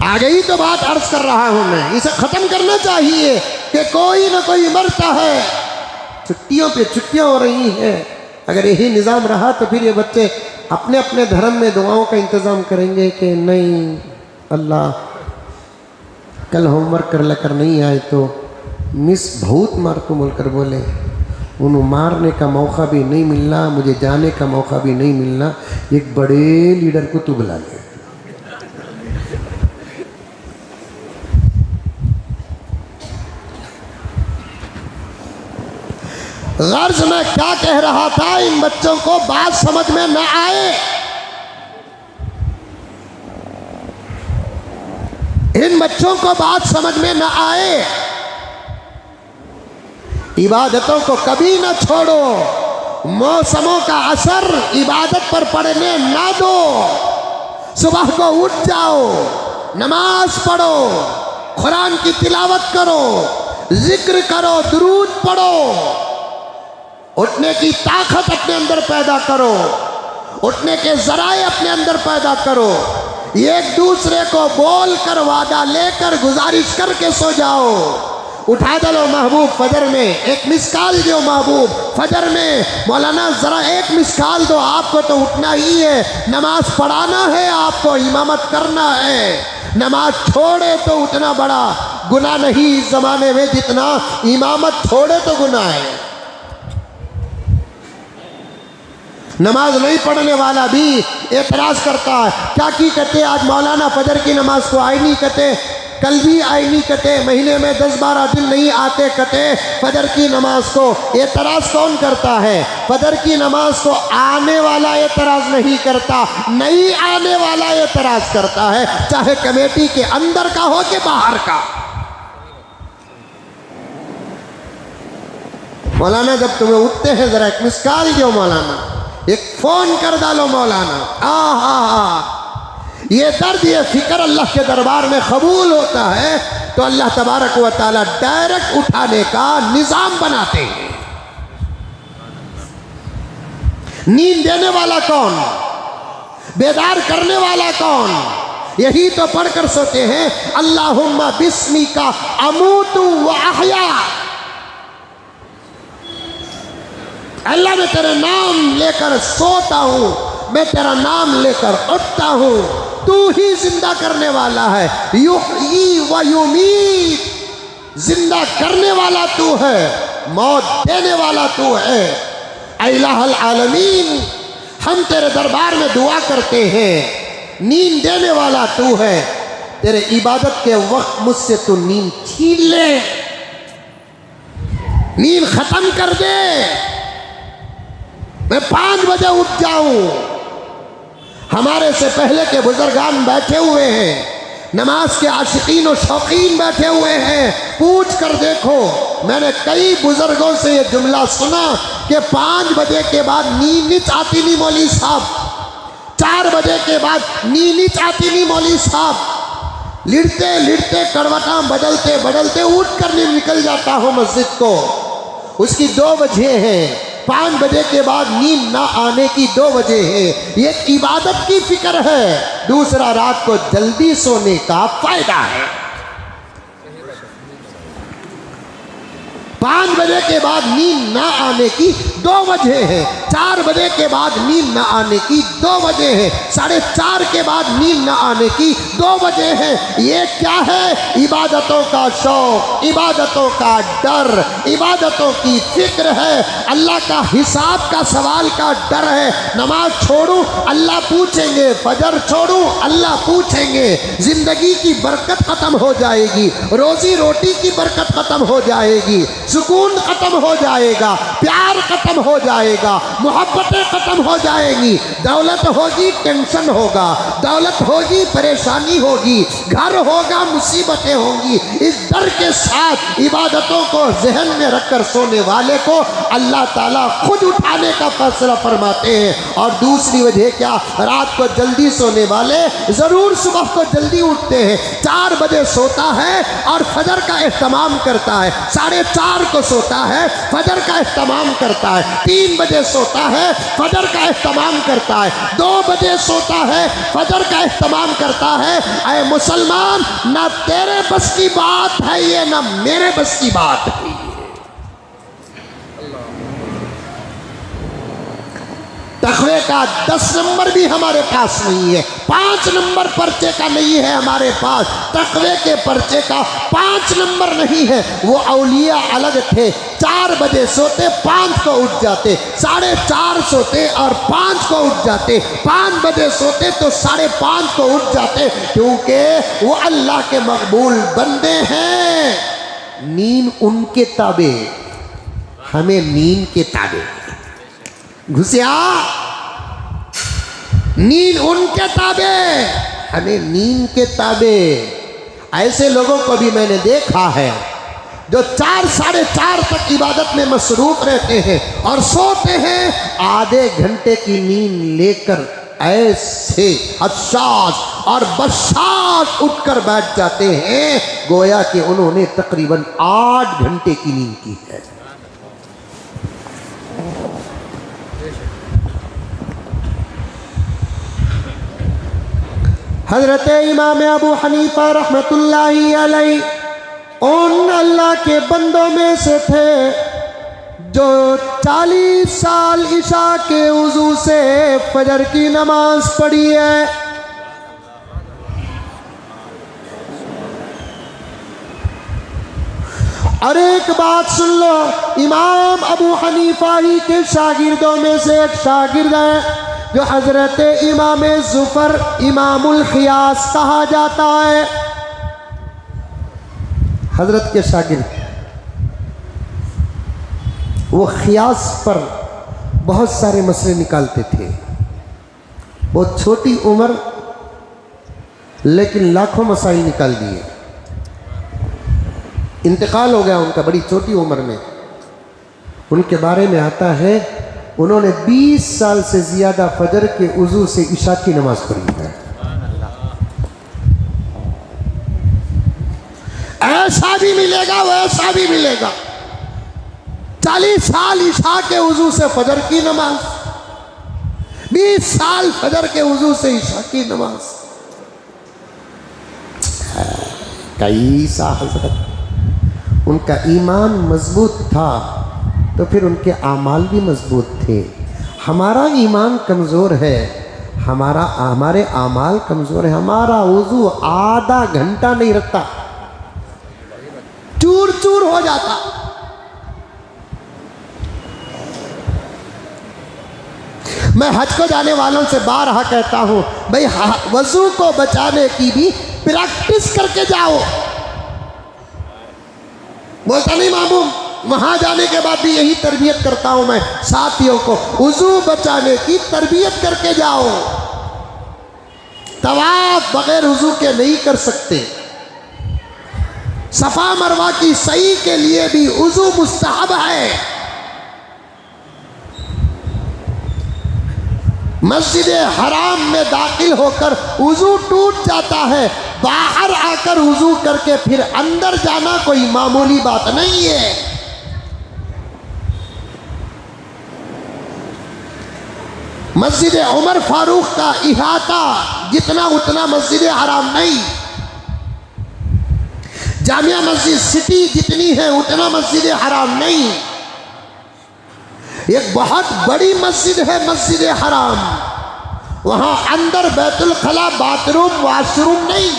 आगे ही तो बात अर्ज कर रहा हूं मैं, इसे खत्म करना चाहिए कि कोई ना कोई मरता है, छुट्टियों पे छुट्टियां हो रही हैं। अगर यही निज़ाम रहा तो फिर ये बच्चे अपने अपने धर्म में दुआओं का इंतज़ाम करेंगे कि नहीं अल्लाह कल होमवर्क कर लेकर नहीं आए तो मिस बहुत मार को बोलकर बोले, उन्हें मारने का मौका भी नहीं मिलना, मुझे जाने का मौका भी नहीं मिलना, एक बड़े लीडर को तू बुला ले। गर्ज में क्या कह रहा था, इन बच्चों को बात समझ में न आए, इन बच्चों को बात समझ में न आए। इबादतों को कभी न छोड़ो, मौसमों का असर इबादत पर पड़ने ना दो। सुबह को उठ जाओ, नमाज पढ़ो, कुरान की तिलावत करो, जिक्र करो, दुरूद पढ़ो, उठने की ताकत अपने अंदर पैदा करो, उठने के जराए अपने अंदर पैदा करो। एक दूसरे को बोल कर, वादा लेकर, गुजारिश करके सो जाओ। उठा दलो महबूब फजर में, एक मिसकाल दो महबूब फजर में, मौलाना जरा एक मिसकाल दो, आपको तो उठना ही है, नमाज पढ़ाना है, आपको इमामत करना है। नमाज छोड़े तो उतना बड़ा गुनाह नहीं इस जमाने में जितना इमामत छोड़े तो गुनाह है। नमाज नहीं पढ़ने वाला भी एतराज करता है, क्या की कहते आज मौलाना फजर की नमाज को आई नहीं कहते, कल भी आई नहीं कहते, महीने में 10-12 दिन नहीं आते कहते फजर की नमाज को। एतराज कौन करता है? फजर की नमाज को आने वाला एतराज नहीं करता, नहीं आने वाला एतराज करता है, चाहे कमेटी के अंदर का हो कि बाहर का। मौलाना जब तुम्हें उठते हैं जरा एक मिसकाल दो मौलाना, एक फोन कर डालो मौलाना। ये दर्द, ये फिक्र अल्लाह के दरबार में कबूल होता है तो अल्लाह तबारक व तआला डायरेक्ट उठाने का निजाम बनाते हैं। नींद देने वाला कौन, बेदार करने वाला कौन? यही तो पढ़कर सोते हैं, अल्लाहुम्मा बिस्मिका अमूतु व अहया। अल्लाह मैं तेरा नाम लेकर सोता हूँ, मैं तेरा नाम लेकर उठता हूँ, तू ही जिंदा करने वाला है। युहयी व युमीत, जिंदा करने वाला तू है, मौत देने वाला तू है। इलाहुल आलमीन, हम तेरे दरबार में दुआ करते हैं, नींद देने वाला तू है, तेरे इबादत के वक्त मुझसे तू नींद छीन ले, नींद खत्म कर दे। मैं 5 बजे उठ जाऊं। हमारे से पहले के बुजुर्गान बैठे हुए हैं, नमाज के आशिकीन और शौकीन बैठे हुए हैं। पूछ कर देखो, मैंने कई बुजुर्गों से ये जुमला सुना कि 5 बजे के बाद नींद नहीं आती नहीं मौलवी साहब, 4 बजे के बाद नींद नहीं आती नहीं मौलवी साहब। लिटते लिटते करवटा बदलते बदलते उठ कर निकल जाता हूँ मस्जिद को। उसकी 2 वजह हैं। 5 बजे के बाद नींद ना आने की 2 वजह है। एक इबादत की फिक्र है, दूसरा रात को जल्दी सोने का फायदा है। 5 बजे के बाद नींद ना आने की 2 वजह है। 4 बजे के बाद नींद ना आने की 2 वजह है। 4:30 के बाद नींद ना आने की 2 वजह है। ये क्या है? इबादतों का शौक, इबादतों का डर, इबादतों की फिक्र है। अल्लाह का हिसाब का सवाल का डर है। नमाज छोड़ूं अल्लाह पूछेंगे, फजर छोड़ूं अल्लाह पूछेंगे। जिंदगी की बरकत खत्म हो जाएगी, रोजी रोटी की बरकत खत्म हो जाएगी, सुकून खत्म हो जाएगा, प्यार खत्म हो जाएगा, मोहब्बतें खत्म हो जाएंगी। दौलत होगी टेंशन होगा, दौलत होगी परेशानी होगी, घर होगा मुसीबतें होंगी। इस डर के साथ इबादतों को जहन में रखकर सोने वाले को अल्लाह ताला खुद उठाने का फैसला फरमाते हैं। और दूसरी वजह क्या? रात को जल्दी सोने वाले जरूर सुबह को जल्दी उठते हैं। 4 बजे सोता है और फजर का एहतमाम करता है, 4:30 को सोता है, फजर का एहतमाम करता है, 3 बजे सोता है, फजर का एहतमाम करता है, 2 बजे सोता है, फजर का एहतमाम करता है। ऐ मुसलमान, ना तेरे बस की बात है ये, ना मेरे बस की बात है। तकवे का 10 नंबर भी हमारे पास नहीं है, 5 नंबर पर्चे का नहीं है हमारे पास। तकवे के पर्चे का 5 नंबर नहीं है। वो औलिया अलग थे, 4 बजे सोते, 5 को उठ जाते, 4:30 सोते और 5 को उठ जाते, 5 बजे सोते तो 5:30 को उठ जाते, क्योंकि वो अल्लाह के मकबूल बंदे हैं। नींद उनके ताबे, हमें नींद के ताबे। घुसिया नींद उनके ताबे, हमें नींद के ताबे। ऐसे लोगों को भी मैंने देखा है जो 4 साढ़े 4 तक इबादत में मसरूफ रहते हैं और सोते हैं आधे घंटे की नींद लेकर ऐसे हसास और बशास उठकर बैठ जाते हैं गोया कि उन्होंने तकरीबन 8 घंटे की नींद की है। हजरत इमाम अबू हनीफा रहमतुल्लाहि अलैहि उन अल्लाह के बंदों में से थे जो 40 साल इशा के वुजू से फजर की नमाज पढ़ी है। और एक बात सुन लो, इमाम अबू हनीफा ही के शागिर्दों में से एक शागिर्द है जो हजरत इमाम जुफर इमामुल खियास कहा जाता है। हजरत के शागिर्द, वो खियास पर बहुत सारे मसले निकालते थे। बहुत छोटी उम्र लेकिन लाखों मसाइल निकाल दिए। इंतकाल हो गया उनका बड़ी छोटी उम्र में। उनके बारे में आता है उन्होंने 20 साल से ज़्यादा फजर के उज़ू से इशा की नमाज पढ़ी है। ऐसा भी मिलेगा वैसा भी मिलेगा। 40 साल इशा के उज़ू से फजर की नमाज, 20 साल फजर के उज़ू से इशा की नमाज। कैसा हजरत, उनका ईमान मजबूत था तो फिर उनके आमाल भी मजबूत थे। हमारा ईमान कमज़ोर है, हमारे आमाल कमज़ोर है। हमारा वुज़ू आधा घंटा नहीं रखता, चूर चूर हो जाता। मैं हज को जाने वालों से बारहा कहता हूं, भाई वज़ू को बचाने की भी प्रैक्टिस करके जाओ। बोलता नहीं मामूम वहां जाने के बाद भी यही तरबियत करता हूं मैं साथियों को, वुजू बचाने की तरबियत करके जाओ। तवाफ बगैर वुजू के नहीं कर सकते। सफा मरवा की सही के लिए भी वुजू मुस्तहब है। मस्जिद हराम में दाखिल होकर वुजू टूट जाता है, बाहर आकर वुजू करके फिर अंदर जाना कोई मामूली बात नहीं है। मस्जिद उमर फारूक का इहाता जितना उतना मस्जिद हराम नहीं। जामिया मस्जिद सिटी जितनी है उतना मस्जिद हराम नहीं। एक बहुत बड़ी मस्जिद है मस्जिद हराम, वहां अंदर बैतुल खला बाथरूम वाशरूम नहीं,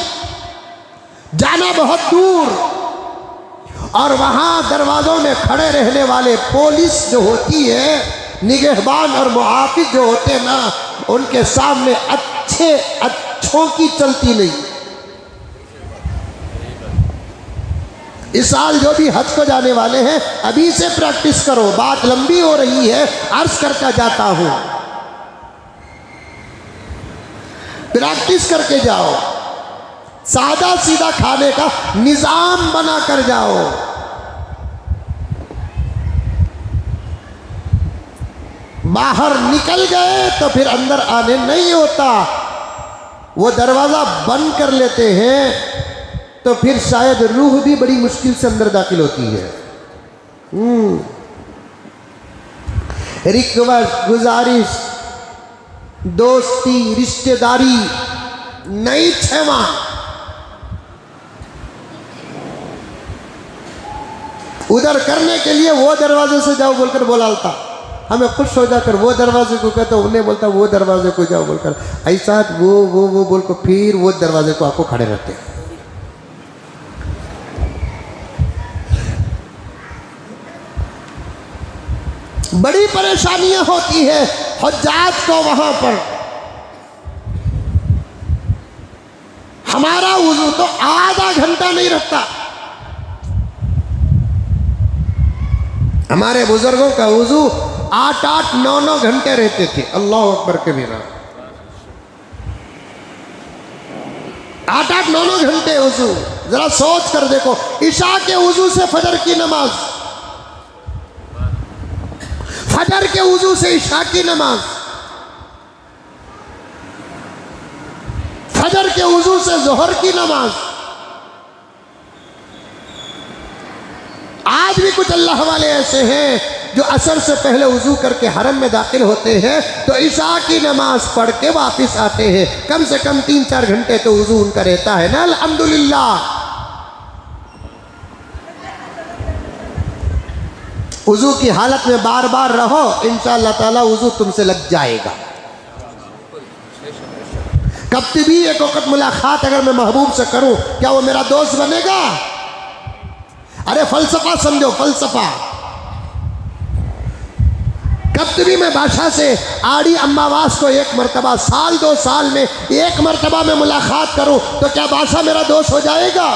जाना बहुत दूर। और वहां दरवाजों में खड़े रहने वाले पुलिस जो होती है, निगहबान और मुहाफिज जो होते हैं ना, उनके सामने अच्छों की चलती नहीं। इस साल जो भी हज को जाने वाले हैं अभी से प्रैक्टिस करो, बात लंबी हो रही है, अर्ज करता जाता हूं, प्रैक्टिस करके जाओ। सादा सीधा खाने का निजाम बना कर जाओ। बाहर निकल गए तो फिर अंदर आने नहीं होता। वो दरवाजा बंद कर लेते हैं तो फिर शायद रूह भी बड़ी मुश्किल से अंदर दाखिल होती है। रिक्वेस्ट, गुजारिश, दोस्ती, रिश्तेदारी नहीं क्षमा। उधर करने के लिए वो दरवाजे से जाओ बोलकर बोलाता, हमें खुश हो जाकर वो दरवाजे को कहता, उन्हें बोलता वो दरवाजे को जाओ बोलकर, ऐसा वो बोलकर फिर वो दरवाजे को आपको खड़े रहते हैं। बड़ी परेशानियां होती है हुज्जाज को वहां पर। हमारा वुजू तो आधा घंटा नहीं रहता। हमारे बुजुर्गों का वुजू 8-8, 9-9 घंटे रहते थे। अल्लाह अकबर कबीरा। 8-8, 9-9 घंटे वुजू। जरा सोच कर देखो, इशा के वुजू से फजर की नमाज, फजर के वुजू से इशा की नमाज, फजर के वुजू से जोहर की नमाज। आज भी कुछ अल्लाह वाले ऐसे हैं जो असर से पहले वुजू करके हरम में दाखिल होते हैं तो इशा की नमाज पढ़ के वापस आते हैं। कम से कम 3-4 घंटे तो वुजू उनका रहता है ना, अल्हम्दुलिल्लाह। वुजू की हालत में बार बार रहो, इंशाअल्लाह ताला वुजू तुमसे लग जाएगा। कभी भी एक वक्त मुलाकात अगर मैं महबूब से करूं, क्या वो मेरा दोस्त बनेगा? अरे फलसफा समझो, फलसफा। कभी भी मैं बादशाह से आड़ी अम्मावास को एक मरतबा, साल 2 साल में एक मरतबा में मुलाकात करूं तो क्या बादशाह मेरा दोस्त हो जाएगा?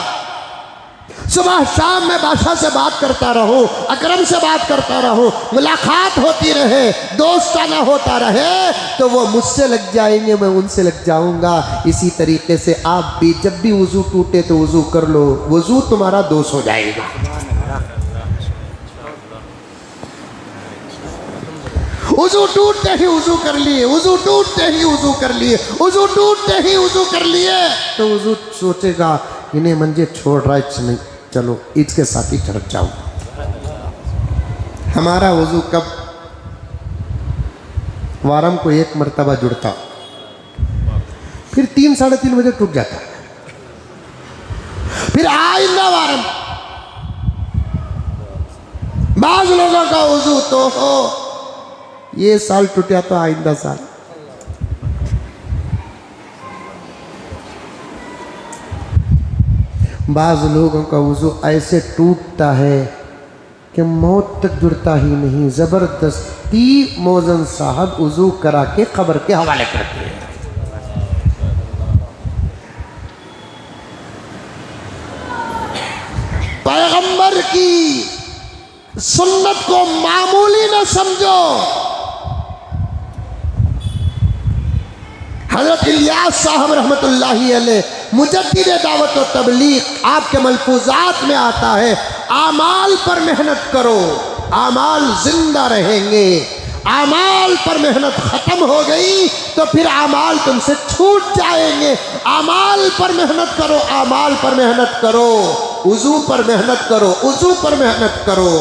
सुबह शाम मैं बादशाह से बात करता रहूं, अकरम से बात करता रहूं, मुलाकात होती रहे, दोस्ताना होता रहे, तो वो मुझसे लग जाएंगे, मैं उनसे लग जाऊंगा। इसी तरीके से आप भी जब भी वुजू टूटे तो वुजू कर लो, वुजू तुम्हारा दोस्त हो जाएगा। वुजू टूटते ही वुजू कर लिए, वुजू टूटते ही वुजू कर लिए, वुजू टूटते ही वुजू कर लिए, तो वुजू सोचेगा इन्हें मंजे छोड़ रहा है, नहीं चलो इसके साथ ही ठहर जाऊं। हमारा वुजू कब वारम को एक मरतबा जुड़ता, फिर 3-3:30 बजे टूट जाता, फिर आइंदा वारम। बाज लोगों का वुजू तो हो ये साल टूटा तो आइंदा साल। बाज़ लोगों का वुज़ू ऐसे टूटता है कि मौत तक जुड़ता ही नहीं, ज़बरदस्ती मौज़न साहब वुज़ू करा के क़ब्र के हवाले करते हैं। पैगंबर की सुन्नत को मामूली न समझो। हजरत इलियास साहब रहमतुल्लाहि अलैह मुजद्दिद दावत व तबलीग, आपके मलफूजात में आता है आमाल पर मेहनत करो, आमाल जिंदा रहेंगे। आमाल पर मेहनत खत्म हो गई तो फिर आमाल तुमसे छूट जाएंगे। आमाल पर मेहनत करो, आमाल पर मेहनत करो, उजू पर मेहनत करो, उजू पर मेहनत करो,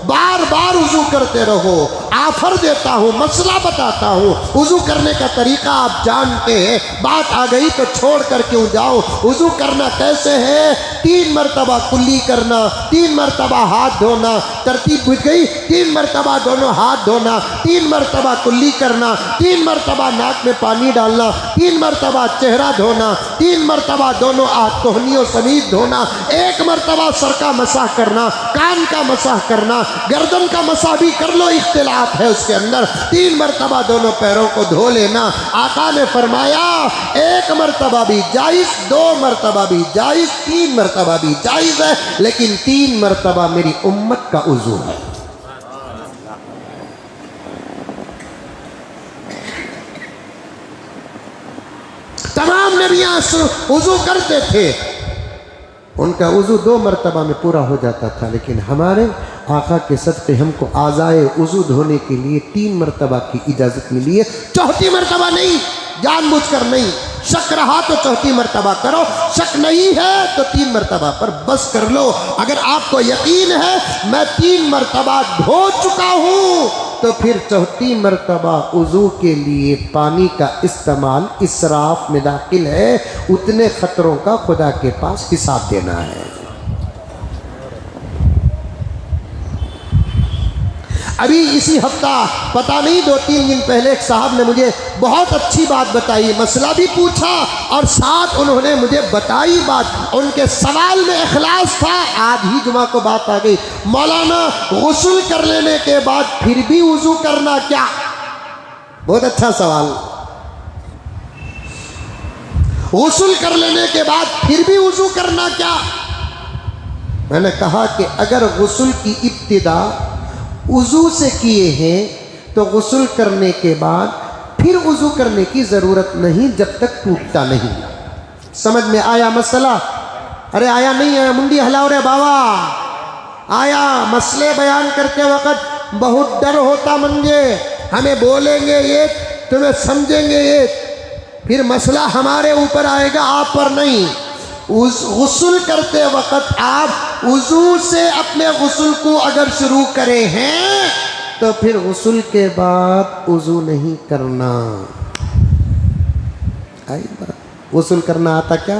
बार बार उजू करते रहो। आफर देता हूँ, मसला बताता हूँ, उजू करने का तरीका आप जानते हैं। बात आ गई तो छोड़ कर क्यों जाओ। उजू करना कैसे है? 3 मरतबा कुल्ली करना, 3 मरतबा हाथ धोना, तरतीब बुझ गई। 3 मरतबा दोनों हाथ धोना, 3 मरतबा कुल्ली करना, 3 मरतबा नाक में पानी डालना, 3 मरतबा चेहरा धोना, 3 मरतबा दोनों हाथ कोहनियों समेत धोना, 1 मरतबा सर का मसाह करना, कान का मसाह करना, गर्दन का मसाह भी कर लो, इख्तिलाफ है उसके अंदर। 3 मरतबा दोनों पैरों को धो लेना। आका ने फरमाया 1 मरतबा भी जायज़, 2 मरतबा भी जायज़, 3 मरतबा भी जायज़ है, लेकिन 3 मरतबा मेरी उम्मत का उजू है। तमाम नबियां उजू करते थे, उनका उजू 2 मरतबा में पूरा हो जाता था, लेकिन हमारे आका के सदक़े हमको आज़ाए उजू धोने के लिए 3 मरतबा की इजाज़त मिली है। 4थी मरतबा नहीं, जानबूझकर नहीं। शक रहा तो 4थी मरतबा करो, शक नहीं है तो 3 मरतबा पर बस कर लो। अगर आपको यकीन है मैं 3 मरतबा धो चुका हूँ तो फिर 4थी मरतबा उजू के लिए पानी का इस्तेमाल इसराफ में दाखिल है। उतने ख़तरों का खुदा के पास हिसाब देना है। अभी इसी हफ्ता पता नहीं 2-3 दिन पहले एक साहब ने मुझे बहुत अच्छी बात बताई, मसला भी पूछा और साथ उन्होंने मुझे बताई बात। उनके सवाल में इखलास था। आज ही जुमा को बात आ गई, मौलाना गुस्ल कर लेने के बाद फिर भी वुज़ू करना क्या? बहुत अच्छा सवाल। गुस्ल कर लेने के बाद फिर भी वुज़ू करना क्या? मैंने कहा कि अगर गुस्ल की इब्तिदा वुज़ू से किए हैं तो गुस्ल करने के बाद फिर वुज़ू करने की ज़रूरत नहीं जब तक टूटता नहीं। समझ में आया मसला? अरे आया नहीं आया? मुंडी हिलाओ रे बाबा। आया? मसले बयान करते वक्त बहुत डर होता मुझे, हमें बोलेंगे ये, तुम्हें समझेंगे ये, फिर मसला हमारे ऊपर आएगा, आप पर नहीं। गुस्ल करते वक्त आप वुज़ू से अपने गुस्ल को अगर शुरू करे हैं तो फिर गुस्ल के बाद वुज़ू नहीं करना। आई बात? गुस्ल करना आता क्या?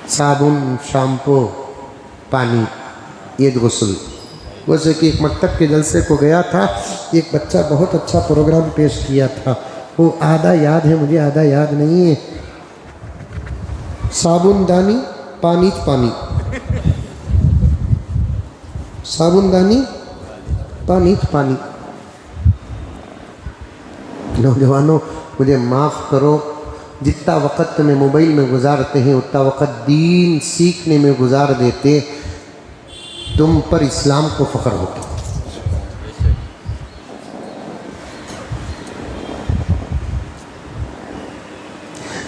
साबुन, शैम्पू, पानी, ये गुस्ल। वैसे कि एक मकतब के जलसे को गया था, एक बच्चा बहुत अच्छा प्रोग्राम पेश किया था, वो आधा याद है मुझे, आधा याद नहीं है। साबुनदानी पानी पानी, साबुनदानी पानी पानी। नौजवानों मुझे माफ़ करो, जितना वक़्त तुम्हें मोबाइल में गुजारते हैं उतना वक़्त दीन सीखने में गुजार देते, तुम पर इस्लाम को फ़ख्र होता।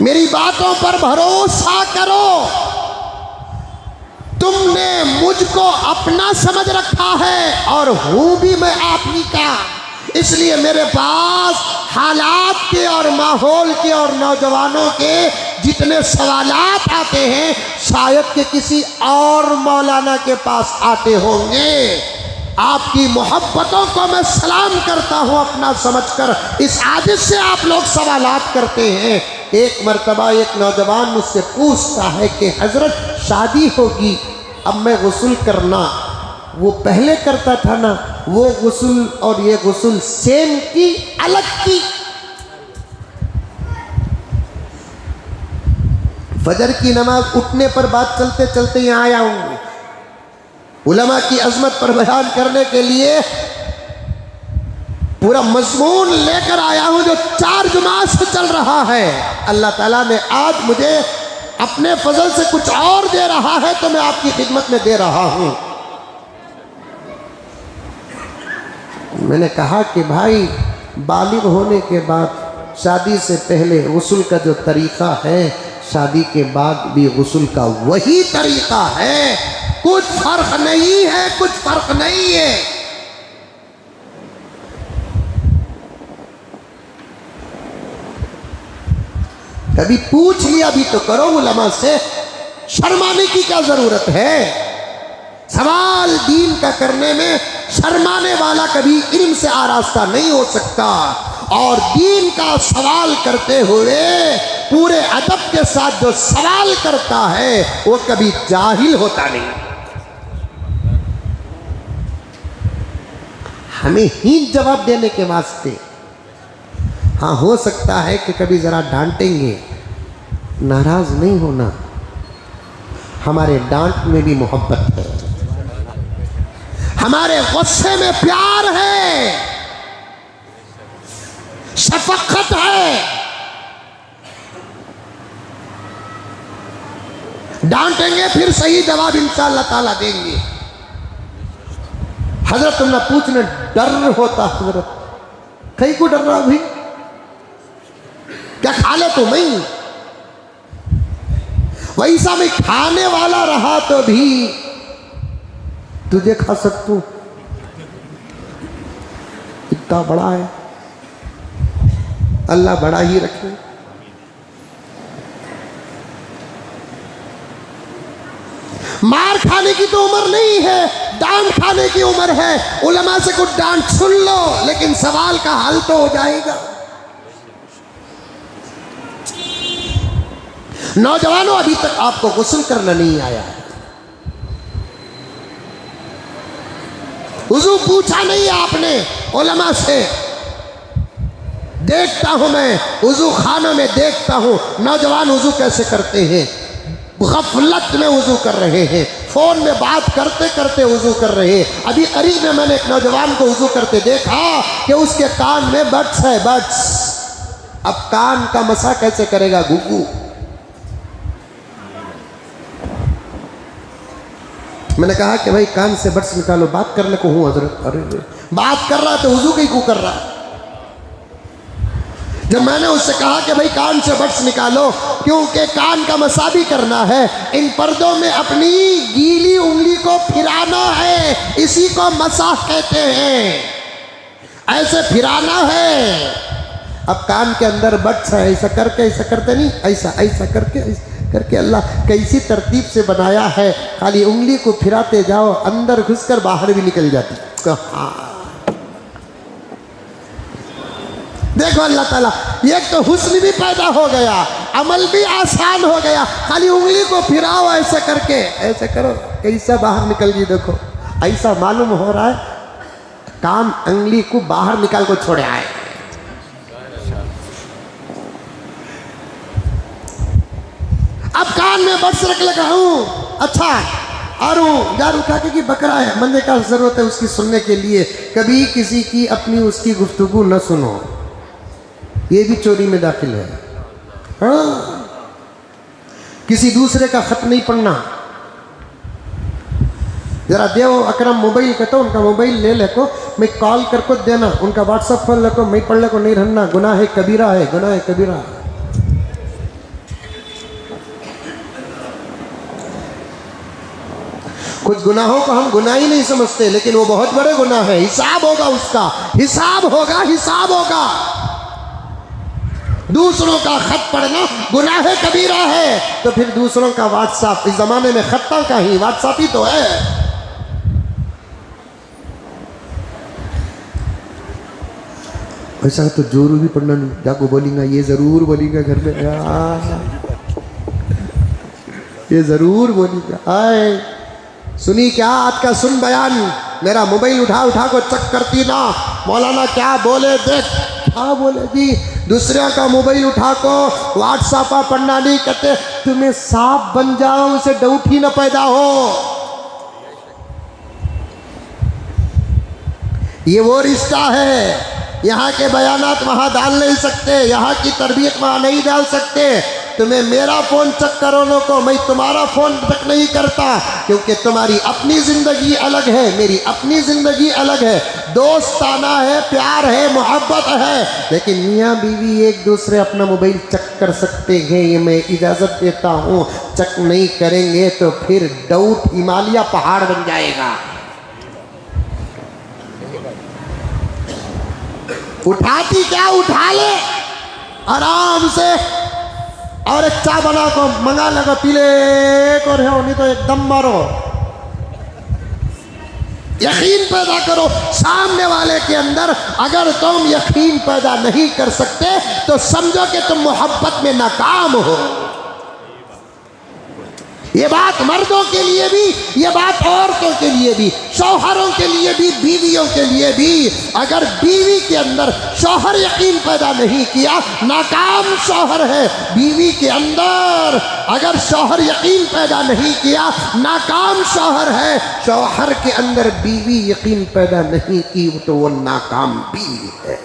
मेरी बातों पर भरोसा करो। तुमने मुझको अपना समझ रखा है और हूं भी मैं आप ही का, इसलिए मेरे पास हालात के और माहौल के और नौजवानों के जितने सवालात आते हैं शायद कि किसी और मौलाना के पास आते होंगे। आपकी मोहब्बतों को मैं सलाम करता हूँ अपना समझकर। इस आदत से आप लोग सवालात करते हैं। एक मरतबा एक नौजवान मुझसे पूछता है कि हज़रत शादी होगी, अब मैं गुस्ल करना, वो पहले करता था ना, वो गुस्ल और ये गुस्ल सेम की अलग की? फजर की नमाज उठने पर बात चलते चलते यहाँ आया हूँ उलमा की अजमत पर बयान करने के लिए। पूरा मजमून लेकर आया हूं जो 4 जुमा से चल रहा है। अल्लाह ताला ने आज मुझे अपने फजल से कुछ और दे रहा है तो मैं आपकी खिदमत में दे रहा हूं। मैंने कहा कि भाई बालिग होने के बाद शादी से पहले गुस्ल का जो तरीका है, शादी के बाद भी गुस्ल का वही तरीका है, कुछ फर्क नहीं है, कुछ फर्क नहीं है। कभी पूछ लिया भी तो करो उलमा से, शर्माने की क्या जरूरत है? सवाल दीन का करने में शर्माने वाला कभी इल्म से आरास्ता नहीं हो सकता, और दीन का सवाल करते हुए पूरे अदब के साथ जो सवाल करता है वो कभी जाहिल होता नहीं। हमें ही जवाब देने के वास्ते, हाँ हो सकता है कि कभी जरा डांटेंगे, नाराज नहीं होना, हमारे डांट में भी मोहब्बत है, हमारे गुस्से में प्यार है, शफकत है। डांटेंगे फिर सही जवाब इंशाअल्लाह ताला देंगे। हजरत तुमने पूछने डर होता, हजरत कहीं को डर रहा भी क्या खा ले तो नहीं, वैसा मैं खाने वाला रहा तो भी तुझे खा सकूं, इतना बड़ा है, अल्लाह बड़ा ही रखे। मार खाने की तो उम्र नहीं है, डांट खाने की उम्र है। उलमा से कुछ डांट सुन लो, लेकिन सवाल का हल तो हो जाएगा। नौजवानों, अभी तक आपको गुस्ल करना नहीं आया है, वुजू पूछा नहीं आपने उलमा से। देखता हूं मैं वुजू खाना में, देखता हूं नौजवान वुजू कैसे करते हैं, गफलत में वुजू कर रहे हैं, फोन में बात करते करते वुजू कर रहे हैं। अभी करीब में मैंने एक नौजवान को वुजू करते देखा कि उसके कान में बड्स है, बड्स। अब कान का मसा कैसे करेगा गुगू? मैंने कहा कि भाई कान से बड्स निकालो, बात करने को हूं हजरत। अरे बात कर रहा है तो वुजू की क्यों कर रहा है? जब मैंने उससे कहा कि भाई कान से बड्स निकालो, क्योंकि कान का मसा भी करना है, इन पर्दों में अपनी गीली उंगली को फिराना है, इसी को मसा कहते हैं, ऐसे फिराना है। अब कान के अंदर बड्स है, ऐसा करके, ऐसा करते नहीं, ऐसा ऐसा करके, ऐसा करके अल्लाह कैसी तरतीब से बनाया है, खाली उंगली को फिराते जाओ, अंदर घुसकर बाहर भी निकल जाती। देखो अल्लाह ताला, एक तो हुस्न भी पैदा हो गया, अमल भी आसान हो गया, खाली उंगली को फिराओ ऐसे करके, ऐसे करो, कैसा बाहर निकल गई। देखो ऐसा मालूम हो रहा है कान उंगली को बाहर निकाल को छोड़े आए। अब कान में बड्स रख लगा हूं, अच्छा और यार उठा के कि बकरा है, बंदे का जरूरत है उसकी सुनने के लिए, कभी किसी की अपनी उसकी गुफ्तगू न सुनो, ये भी चोरी में दाखिल है। हाँ, किसी दूसरे का खत नहीं पढ़ना। जरा देव अकरम मोबाइल के तो उनका मोबाइल ले ले को, मैं कॉल कर को देना, उनका व्हाट्सअप खोल ले को, मैं पढ़ ले को नहीं रहना, गुनाह है कबीरा है, गुनाह है कबीरा। कुछ गुनाहों को हम गुनाह ही नहीं समझते, लेकिन वो बहुत बड़े गुनाह है, हिसाब होगा उसका, हिसाब होगा, हिसाब होगा। दूसरों का खत पढ़ना गुनाह कबीरा है, तो फिर दूसरों का व्हाट्सएप, इस जमाने में खत्ता का ही व्हाट्सएप ही तो है। ऐसा तो जोरू भी पढ़ना नहीं, जाको बोलेंगे ये जरूर बोलेंगे घर में, ये जरूर बोलेंगे। आए सुनी क्या आज का सुन बयान, मेरा मोबाइल उठा उठा को चेक करती ना, मौलाना क्या बोले देख, क्या बोले जी, दूसरे का मोबाइल उठा को व्हाट्सएप पर पढ़ना नहीं कहते, तुम्हें सांप बन जाओ, उसे डाउट ही ना पैदा हो। ये वो रिश्ता है यहाँ के बयानात वहाँ डाल नहीं सकते, यहाँ की तरबियत वहाँ नहीं डाल सकते। तुम्हें मेरा फ़ोन चेक करो को, मैं तुम्हारा फ़ोन चेक नहीं करता, क्योंकि तुम्हारी अपनी ज़िंदगी अलग है, मेरी अपनी ज़िंदगी अलग है। दोस्ताना है, प्यार है, मोहब्बत है, लेकिन मियाँ बीवी एक दूसरे अपना मोबाइल चेक कर सकते हैं, ये मैं इजाज़त देता हूँ। चेक नहीं करेंगे तो फिर डाउट हिमालय पहाड़ बन जाएगा। उठाती क्या उठा ले आराम से, और एक चाय बना को मंगा लगा पीले और है, नहीं तो एकदम मारो। यकीन पैदा करो सामने वाले के अंदर। अगर तुम यकीन पैदा नहीं कर सकते तो समझो कि तुम मोहब्बत में नाकाम हो। ये बात मर्दों के लिए भी, ये बात औरतों के लिए भी, शौहरों के लिए भी, बीवियों के लिए भी। अगर बीवी के अंदर शौहर यकीन पैदा नहीं किया, नाकाम शौहर है। बीवी के अंदर अगर शौहर यकीन पैदा नहीं किया, नाकाम शौहर है। शौहर के अंदर बीवी यकीन पैदा नहीं की तो वो नाकाम बीवी है।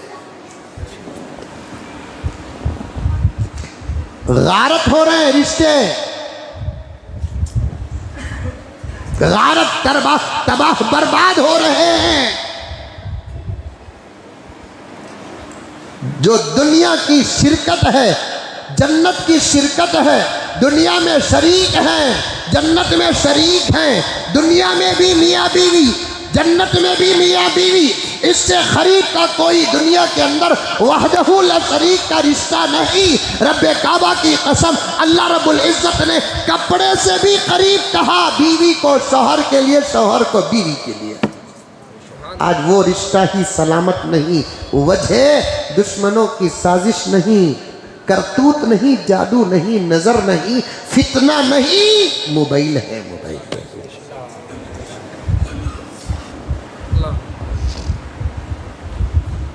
गारत हो रहे हैं रिश्ते, गारत तबाह बर्बाद हो रहे हैं। जो दुनिया की शिरकत है, जन्नत की शिरकत है, दुनिया में शरीक हैं, जन्नत में शरीक हैं। दुनिया में भी मियाँ बीवी, जन्नत में भी मियाँ बीवी। इससे करीब का कोई दुनिया के अंदर वहदहू ला शरीक का रिश्ता नहीं। रब्बे काबा की कसम, अल्लाह रब्बुल इज़्ज़त ने कपड़े से भी करीब कहा बीवी को शौहर के लिए, शौहर को बीवी के लिए। आज वो रिश्ता ही सलामत नहीं। वजह दुश्मनों की साजिश नहीं, करतूत नहीं, जादू नहीं, नजर नहीं, फितना नहीं, मोबाइल है। मोबाइल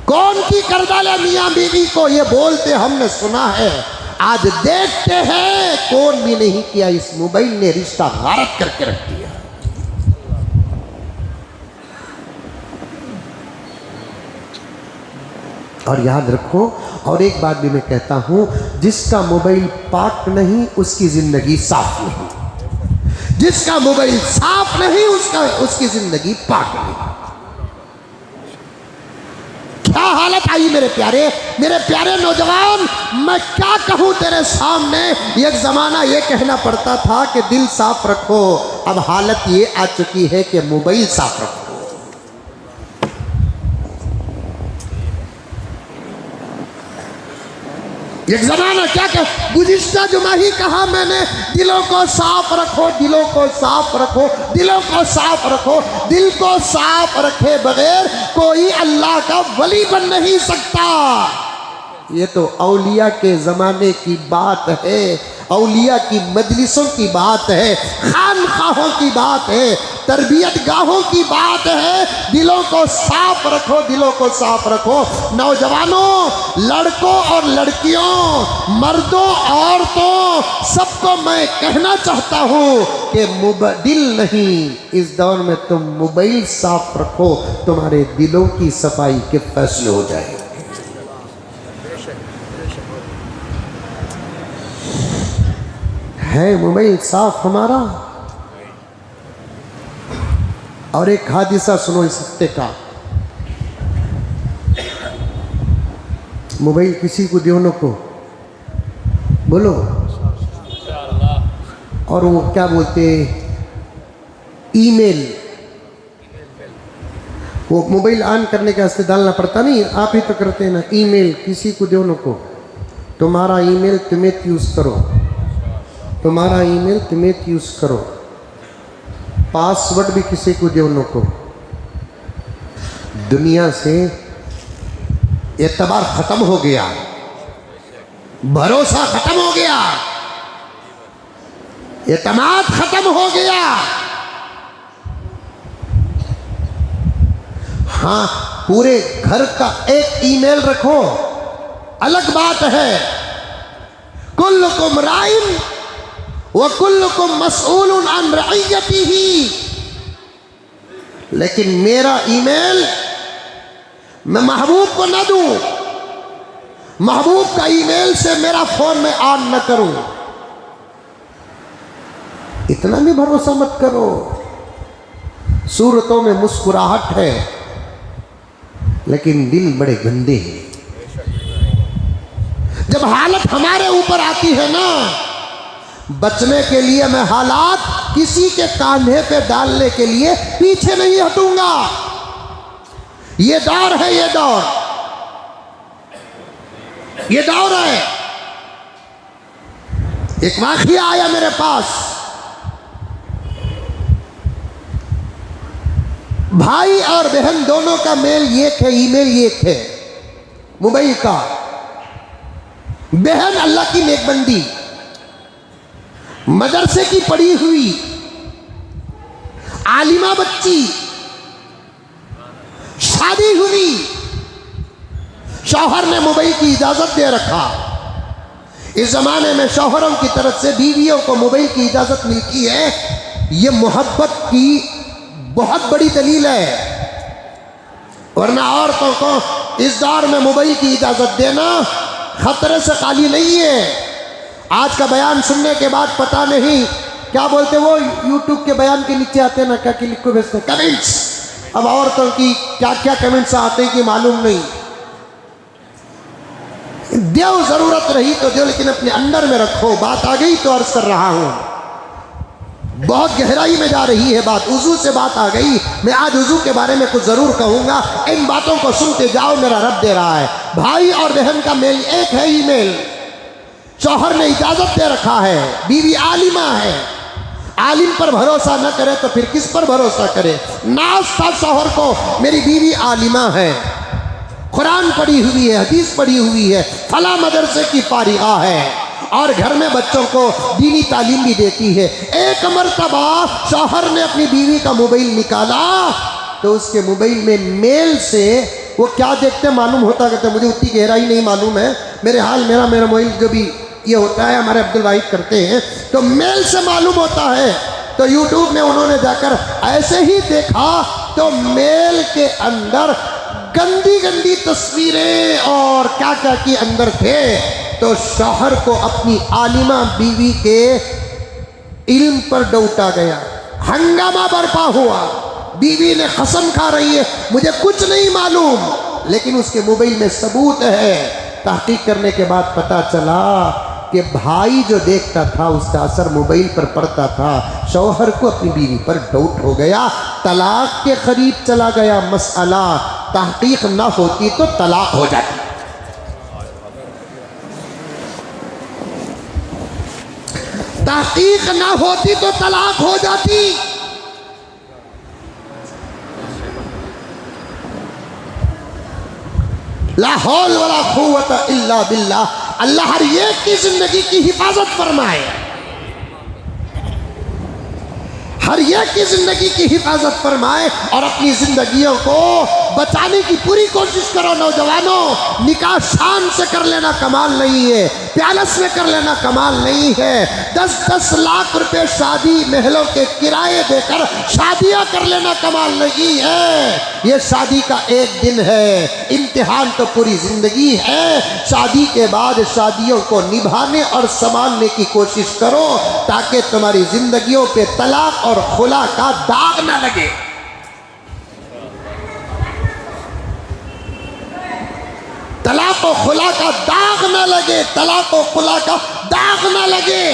कौन की कर डाले मियाँ बीवी को, ये बोलते हमने सुना है। आज देखते हैं कौन भी नहीं किया। इस मोबाइल ने रिश्ता गारत करके रख दिया। और याद रखो, और एक बात भी मैं कहता हूं, जिसका मोबाइल पाक नहीं उसकी जिंदगी साफ नहीं। जिसका मोबाइल साफ नहीं उसकी जिंदगी पाक नहीं। क्या हालत आई मेरे प्यारे नौजवान। मैं क्या कहूँ तेरे सामने। एक ज़माना ये कहना पड़ता था कि दिल साफ रखो, अब हालत ये आ चुकी है कि मोबाइल साफ रखो। एक ज़माना क्या कह, गुज़िश्ता जुमा ही कहा मैंने, दिलों को साफ रखो, दिलों को साफ रखो, दिलों को साफ रखो। दिल को साफ रखे बगैर कोई अल्लाह का वली बन नहीं सकता। ये तो औलिया के ज़माने की बात है, औलिया की मजलिसों की बात है, खानखाहों की बात है, तरबियत गाहों की बात है। दिलों को साफ रखो, दिलों को साफ रखो। नौजवानों, लड़कों और लड़कियों, मर्दों औरतों, सबको मैं कहना चाहता हूँ कि दिल नहीं, इस दौर में तुम मोबाइल साफ रखो, तुम्हारे दिलों की सफाई के फैसले हो जाएंगे। है मोबाइल साफ हमारा। और एक हादिसा सुनो इस हफ्ते का। मोबाइल किसी को दियो न को, बोलो। और वो क्या बोलते, ईमेल, वो मोबाइल ऑन करने के वास्ते डालना पड़ता नहीं, आप ही तो करते हैं ना। ईमेल किसी को दियो न को, तुम्हारा ईमेल तुम्हें यूज़ करो, तुम्हारा ईमेल तुम्हें यूज़ करो। पासवर्ड भी किसी को दियो न को। दुनिया से एतबार खत्म हो गया, भरोसा खत्म हो गया, एतमाद खत्म हो गया। हाँ, पूरे घर का एक ईमेल रखो, अलग बात है। कुल्लुकुम राइन व कुल्लुकुम मसऊलुन अन रइयतिही। लेकिन मेरा ईमेल मैं महबूब को न दूं, महबूब का ईमेल से मेरा फोन में ऑन न करूं। इतना भी भरोसा मत करो। सूरतों में मुस्कुराहट है लेकिन दिल बड़े गंदे हैं। जब हालत हमारे ऊपर आती है ना, बचने के लिए मैं हालात किसी के कांधे पे डालने के लिए पीछे नहीं हटूंगा। ये दौर है, ये दौर है। एक वाक़या आया मेरे पास, भाई और बहन दोनों का मेल एक है, ईमेल एक है मोबाइल का। बहन अल्लाह की नेकबंदी, मदरसे की पढ़ी हुई आलिमा बच्ची, शादी हुई, शौहर ने मोबाइल की इजाजत दे रखा। इस जमाने में शौहरों की तरफ से बीवियों को मोबाइल की इजाजत मिलती है, यह मोहब्बत की बहुत बड़ी दलील है। वरना औरतों को इस दौर में मोबाइल की इजाजत देना खतरे से खाली नहीं है। आज का बयान सुनने के बाद पता नहीं क्या बोलते, वो यूट्यूब के बयान के नीचे आते ना, क्या लिखो भेजते कमेंट्स। अब औरतों की क्या क्या कमेंट्स आते हैं कि मालूम नहीं। देव जरूरत रही तो देव, लेकिन अपने अंदर में रखो। बात आ गई तो अर्ज कर रहा हूं, बहुत गहराई में जा रही है बात। उजू से बात आ गई, मैं आज उजू के बारे में कुछ जरूर कहूंगा। इन बातों को सुनते जाओ, मेरा रब दे रहा है। भाई और बहन का मेल एक है, ईमेल। शौहर ने इजाजत दे रखा है, बीवी आलिमा है। आलिम पर भरोसा न करे तो फिर किस पर भरोसा करे। नाज था शौहर को, मेरी बीवी आलिमा है, कुरान पढ़ी हुई है, हदीस पढ़ी हुई है, फला मदरसे की फारिगा है और घर में बच्चों को दीनी तालीम भी देती है। एक मर्तबा शौहर ने अपनी बीवी का मोबाइल निकाला तो उसके मोबाइल में मेल से वो क्या देखते मालूम होता, कहते मुझे उतनी गहराई नहीं मालूम है, मेरे हाल मेरा मोबाइल जो भी ये होता है हमारे अब्दुल वाहिद करते हैं तो मेल से मालूम होता है। तो यूट्यूब में उन्होंने जाकर ऐसे ही देखा तो मेल के अंदर गंदी गंदी तस्वीरें और क्या क्या के अंदर थे। तो शौहर को अपनी आलिमा बीवी के इल्म पर डौटा गया, हंगामा बरपा हुआ। बीवी ने कसम खा रही है मुझे कुछ नहीं मालूम, लेकिन उसके मोबाइल में सबूत है। तहकीक करने के बाद पता चला कि भाई जो देखता था उसका असर मोबाइल पर पड़ता था। शौहर को अपनी बीवी पर डाउट हो गया, तलाक के करीब चला गया मसला। तहकीक न होती तो तलाक हो जाती। तहकीक ना होती तो तलाक हो जाती। ला हौल वला कुव्वत इल्ला बिल्लाह। अल्लाह हर एक की जिंदगी की हिफाजत फरमाए, हर एक की जिंदगी की हिफाजत फरमाए और अपनी जिंदगियों को बचाने की पूरी कोशिश करो। नौजवानों, निकाह शान से कर लेना कमाल नहीं है, प्यालस में कर लेना कमाल नहीं है। 10-10 लाख रुपए शादी महलों के किराए देकर शादियां कर लेना कमाल नहीं है। ये शादी का एक दिन है, इम्तिहान तो पूरी जिंदगी है। शादी के बाद शादियों को निभाने और संभालने की कोशिश करो ताकि तुम्हारी जिंदगियों पे तलाक और खुला का दाग न लगे। तलाक और खुला का दाग न लगे, तलाक और खुला का दाग न लगे।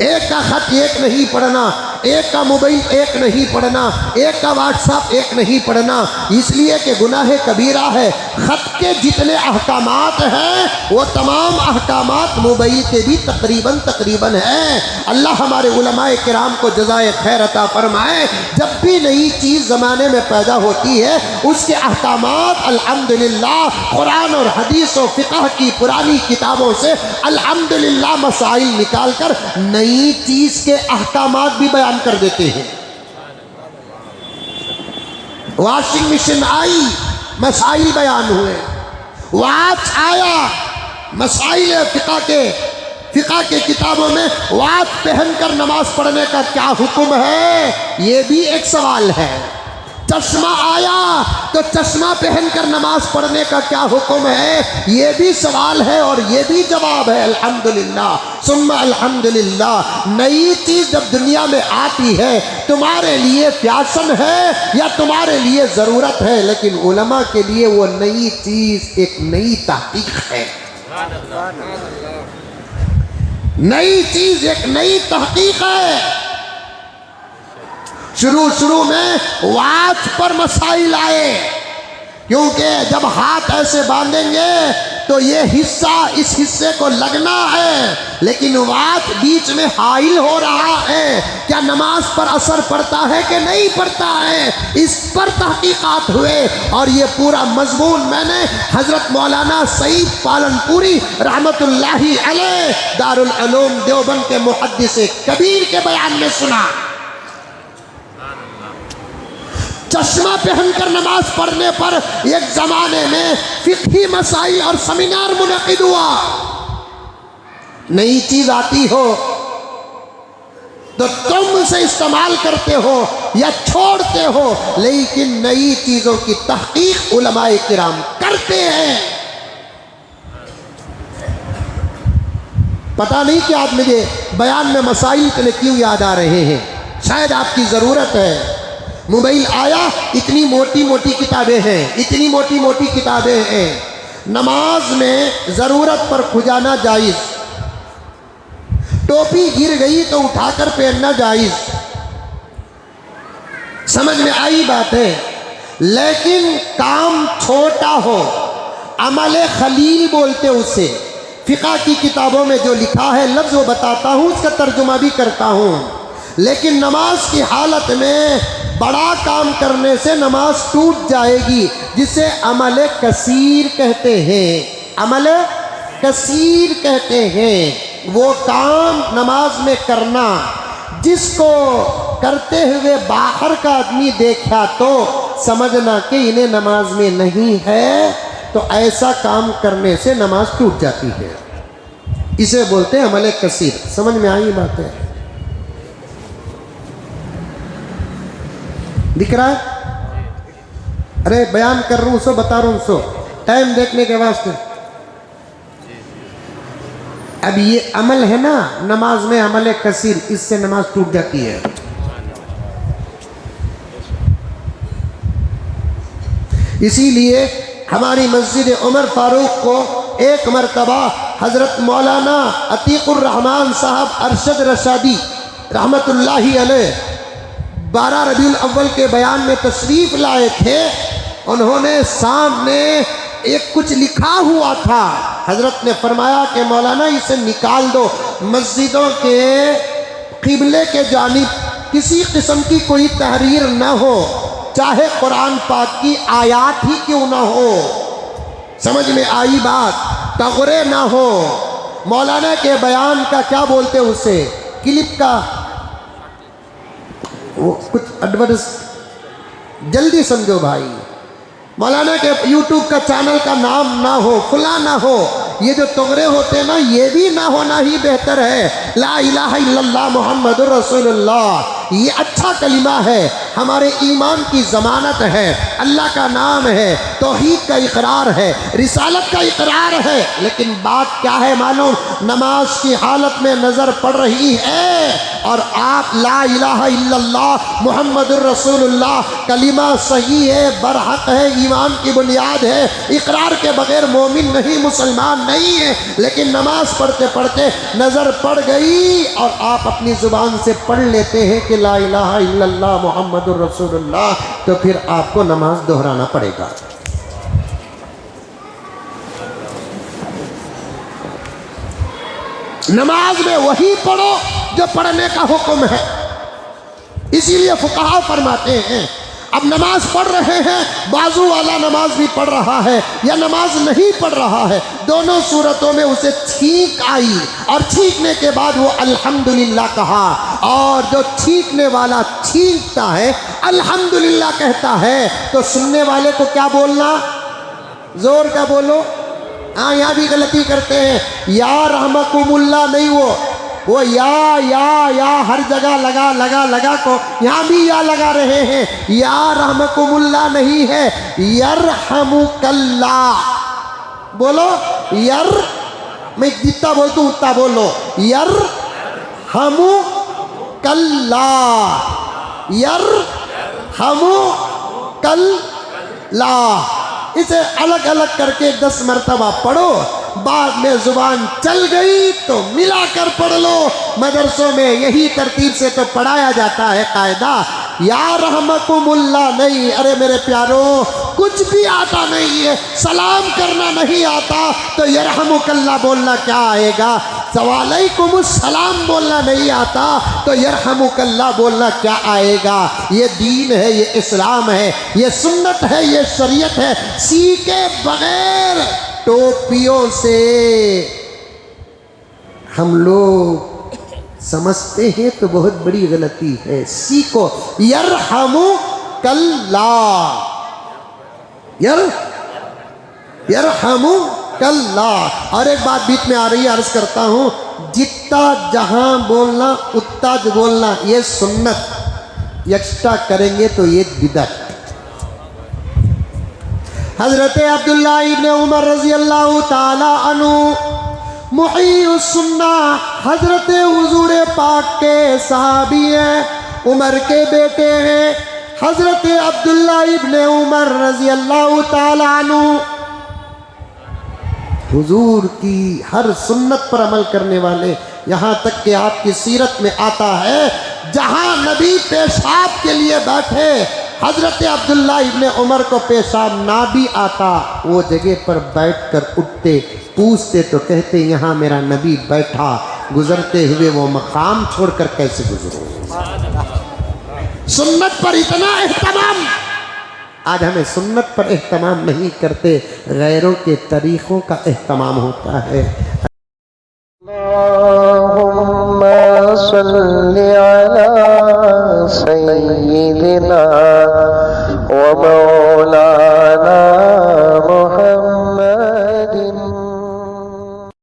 एक का खत एक नहीं पढ़ना, एक का मोबाइल एक नहीं पढ़ना, एक का व्हाट्सएप एक नहीं पढ़ना, इसलिए कि गुनाह कबीरा है। खत के जितने अहकामात हैं वो तमाम अहकामात मोबाइल के भी तकरीबन हैं। अल्लाह हमारे उलमाए किराम को जज़ाए खैर अता फरमाए। जब भी नई चीज़ ज़माने में पैदा होती है उसके अहकामात अल्हम्दुलिल्लाह कुरान और हदीस और फ़िक़ह की पुरानी किताबों से अल्हम्दुलिल्लाह मसाइल निकाल कर नई चीज़ के अहकामात भी बयान कर देते हैं। वॉशिंग मशीन आई, मसाइल बयान हुए। वाच आया, मसाइल फ़िक़ह के फिक़ा के किताबों में वात पहनकर नमाज पढ़ने का क्या हुक्म है, ये भी एक सवाल है। चश्मा आया तो चश्मा पहनकर नमाज पढ़ने का क्या हुक्म है, ये भी सवाल है और ये भी जवाब है। अल्हम्दुलिल्लाह सुम्मा अल्हम्दुलिल्लाह। नई चीज़ जब दुनिया में आती है, तुम्हारे लिए फैशन है या तुम्हारे लिए ज़रूरत है, लेकिन उलमा के लिए वो नई चीज़ एक नई तहकीक है। नई चीज़ एक नई तहकीक है। शुरू में वाच पर मसाइल आए, क्योंकि जब हाथ ऐसे बांधेंगे तो ये हिस्सा इस हिस्से को लगना है, लेकिन वाच बीच में हाइल हो रहा है, क्या नमाज पर असर पड़ता है कि नहीं पड़ता है, इस पर तहकीकात हुए। और ये पूरा मजमून मैंने हज़रत मौलाना सईद पालनपुरी रहमतुल्लाहि अलैह दारुल उलूम देवबंद के मुहद्दिस कबीर के बयान में सुना। चश्मा पहनकर नमाज पढ़ने पर एक ज़माने में फिक़ही मसाइल और सेमिनार मुनक़िद हुआ। नई चीज़ आती हो तो तुम उसे इस्तेमाल करते हो या छोड़ते हो, लेकिन नई चीज़ों की तहक़ीक़ उलमाए किराम करते हैं। पता नहीं कि आप मुझे बयान में मसाइल इतने क्यों याद आ रहे हैं, शायद आपकी ज़रूरत है। मोबाइल आया, इतनी मोटी मोटी किताबें हैं, इतनी मोटी मोटी किताबें हैं। नमाज में ज़रूरत पर खुजाना जायज़, टोपी गिर गई तो उठाकर पहनना जायज़, समझ में आई बात है। लेकिन काम छोटा हो, अमल खलील बोलते उसे, फ़िक़ा की किताबों में जो लिखा है लफ्ज़ वो बताता हूँ, उसका तर्जुमा भी करता हूँ। लेकिन नमाज की हालत में बड़ा काम करने से नमाज टूट जाएगी, जिसे अमल कसीर कहते हैं। अमल कसीर कहते हैं वो काम नमाज में करना जिसको करते हुए बाहर का आदमी देखा तो समझना कि इन्हें नमाज में नहीं है, तो ऐसा काम करने से नमाज टूट जाती है। इसे बोलते हैं अमल कसीर। समझ में आई बात है? दिख रहा है? अरे बयान कर रहा हूँ सो, बता रहा हूँ सो, टाइम देखने के वास्ते। अब ये अमल है ना नमाज में, अमल कसीर, इससे नमाज टूट जाती है। इसीलिए हमारी मस्जिद उमर फारूक को एक मरतबा हज़रत मौलाना अतीकुर रहमान साहब अरशद रशादी रहमतुल्लाहि अलैह 12 रबीउल अव्वल के बयान में तशरीफ़ लाए थे। उन्होंने सामने एक कुछ लिखा हुआ था, हज़रत ने फरमाया कि मौलाना इसे निकाल दो, मस्जिदों के क़िबले के जानिब किसी किस्म की कोई तहरीर न हो, चाहे कुरान पाक की आयात ही क्यों ना हो। समझ में आई बात? तगरे ना हो। मौलाना के बयान का क्या बोलते उसे, क्लिप का वो कुछ एडवर्टाइज, जल्दी समझो भाई। मौलाना के यूट्यूब का चैनल का नाम ना हो, खुला ना हो, ये जो तगरे होते हैं ना, ये भी ना होना ही बेहतर है। ला इलाहा इल्लल्लाह मुहम्मदुर रसूलुल्लाह, ये अच्छा कलिमा है, हमारे ईमान की ज़मानत है, अल्लाह का नाम है, तौहीद का इकरार है, रिसालत का इकरार है। लेकिन बात क्या है मालूम, नमाज की हालत में नज़र पड़ रही है और आप ला इलाहा इल्लल्लाह मुहम्मदुर रसूलुल्लाह कलिमा सही है, बरहक है, ईमान की बुनियाद है, इकरार के बगैर मोमिन नहीं, मुसलमान नहीं है। लेकिन नमाज पढ़ते पढ़ते नज़र पड़ गई और आप अपनी ज़ुबान से पढ़ लेते हैं कि ला इलाहा इल्लल्लाह मुहम्मदुर रसूलुल्लाह, तो फिर आपको नमाज दोहराना पड़ेगा। नमाज में वही पढ़ो जो पढ़ने का हुक्म है। इसीलिए फुक़हा फरमाते हैं, अब नमाज पढ़ रहे हैं, बाजू वाला नमाज भी पढ़ रहा है या नमाज नहीं पढ़ रहा है, दोनों सूरतों में उसे छींक आई और छींकने के बाद वो अल्हम्दुलिल्लाह कहा। और जो छींकने वाला छींकता है, अल्हम्दुलिल्लाह कहता है, तो सुनने वाले को क्या बोलना, जोर का बोलो, हाँ यहाँ भी गलती करते हैं, या रहमकुमुल्लाह नहीं, वो या हर जगह लगा को यहाँ भी या लगा रहे हैं, या रहमकुमुल्लाह नहीं है, यरहमुकल्लाह बोलो, मैं जितना बोलता हूँ उतना बोलो, यरहमुकल्लाह, यरहमुकल्लाह। इसे अलग अलग करके 10 मरतबा पढ़ो, बाद में जुबान चल गई तो मिलाकर पढ़ लो। मदरसों में यही तरतीब से तो पढ़ाया जाता है कायदा, या रहमकुमुल्लाह नहीं। अरे मेरे प्यारों, कुछ भी आता नहीं है, सलाम करना नहीं आता तो यरहमुकल्लाह बोलना क्या आएगा? वालेकुमुस्सलाम बोलना नहीं आता तो यरहमुकल्लाह बोलना क्या आएगा? ये दीन है, ये इस्लाम है, ये सुन्नत है, ये शरीयत है। सीखे बगैर टोपियों से हम लोग समझते हैं तो बहुत बड़ी गलती है। सीखो, यरहमुकल्लाह, यरहमुकल्लाह। और एक बात बीच में आ रही है, अर्ज करता हूँ, जितना जहां बोलना उतना बोलना, ये सुन्नत। एक्स्ट्रा करेंगे तो ये बिदअत। हजरत अब्दुल्लाह इब्ने उमर रजी अल्लाह ताला अन्हु मुहीउस सुन्ना, हजरत हुजूर पाक के सहाबी हैं, उमर के बेटे हैं। हजरत अब्दुल्लाह इब्ने उमर रजी अल्लाह ताला अन्हु हुजूर की हर सुन्नत पर अमल करने वाले। यहाँ तक कि आपकी सीरत में आता है, जहाँ नबी पेशाब के लिए बैठे, हजरत अब्दुल्लाह इब्ने उमर को पेशाब ना भी आता, वो जगह पर बैठकर उठते, पूछते तो कहते यहाँ मेरा नबी बैठा, गुजरते हुए वो मकाम छोड़कर कैसे गुजरूं? सुन्नत पर इतना एहतमाम। आज हमें सुन्नत पर एहतमाम नहीं करते, गैरों के तरीक़ों का एहतमाम होता है। अल्लाहुम्मा सल्ली अला सय्यिदिना व मौलाना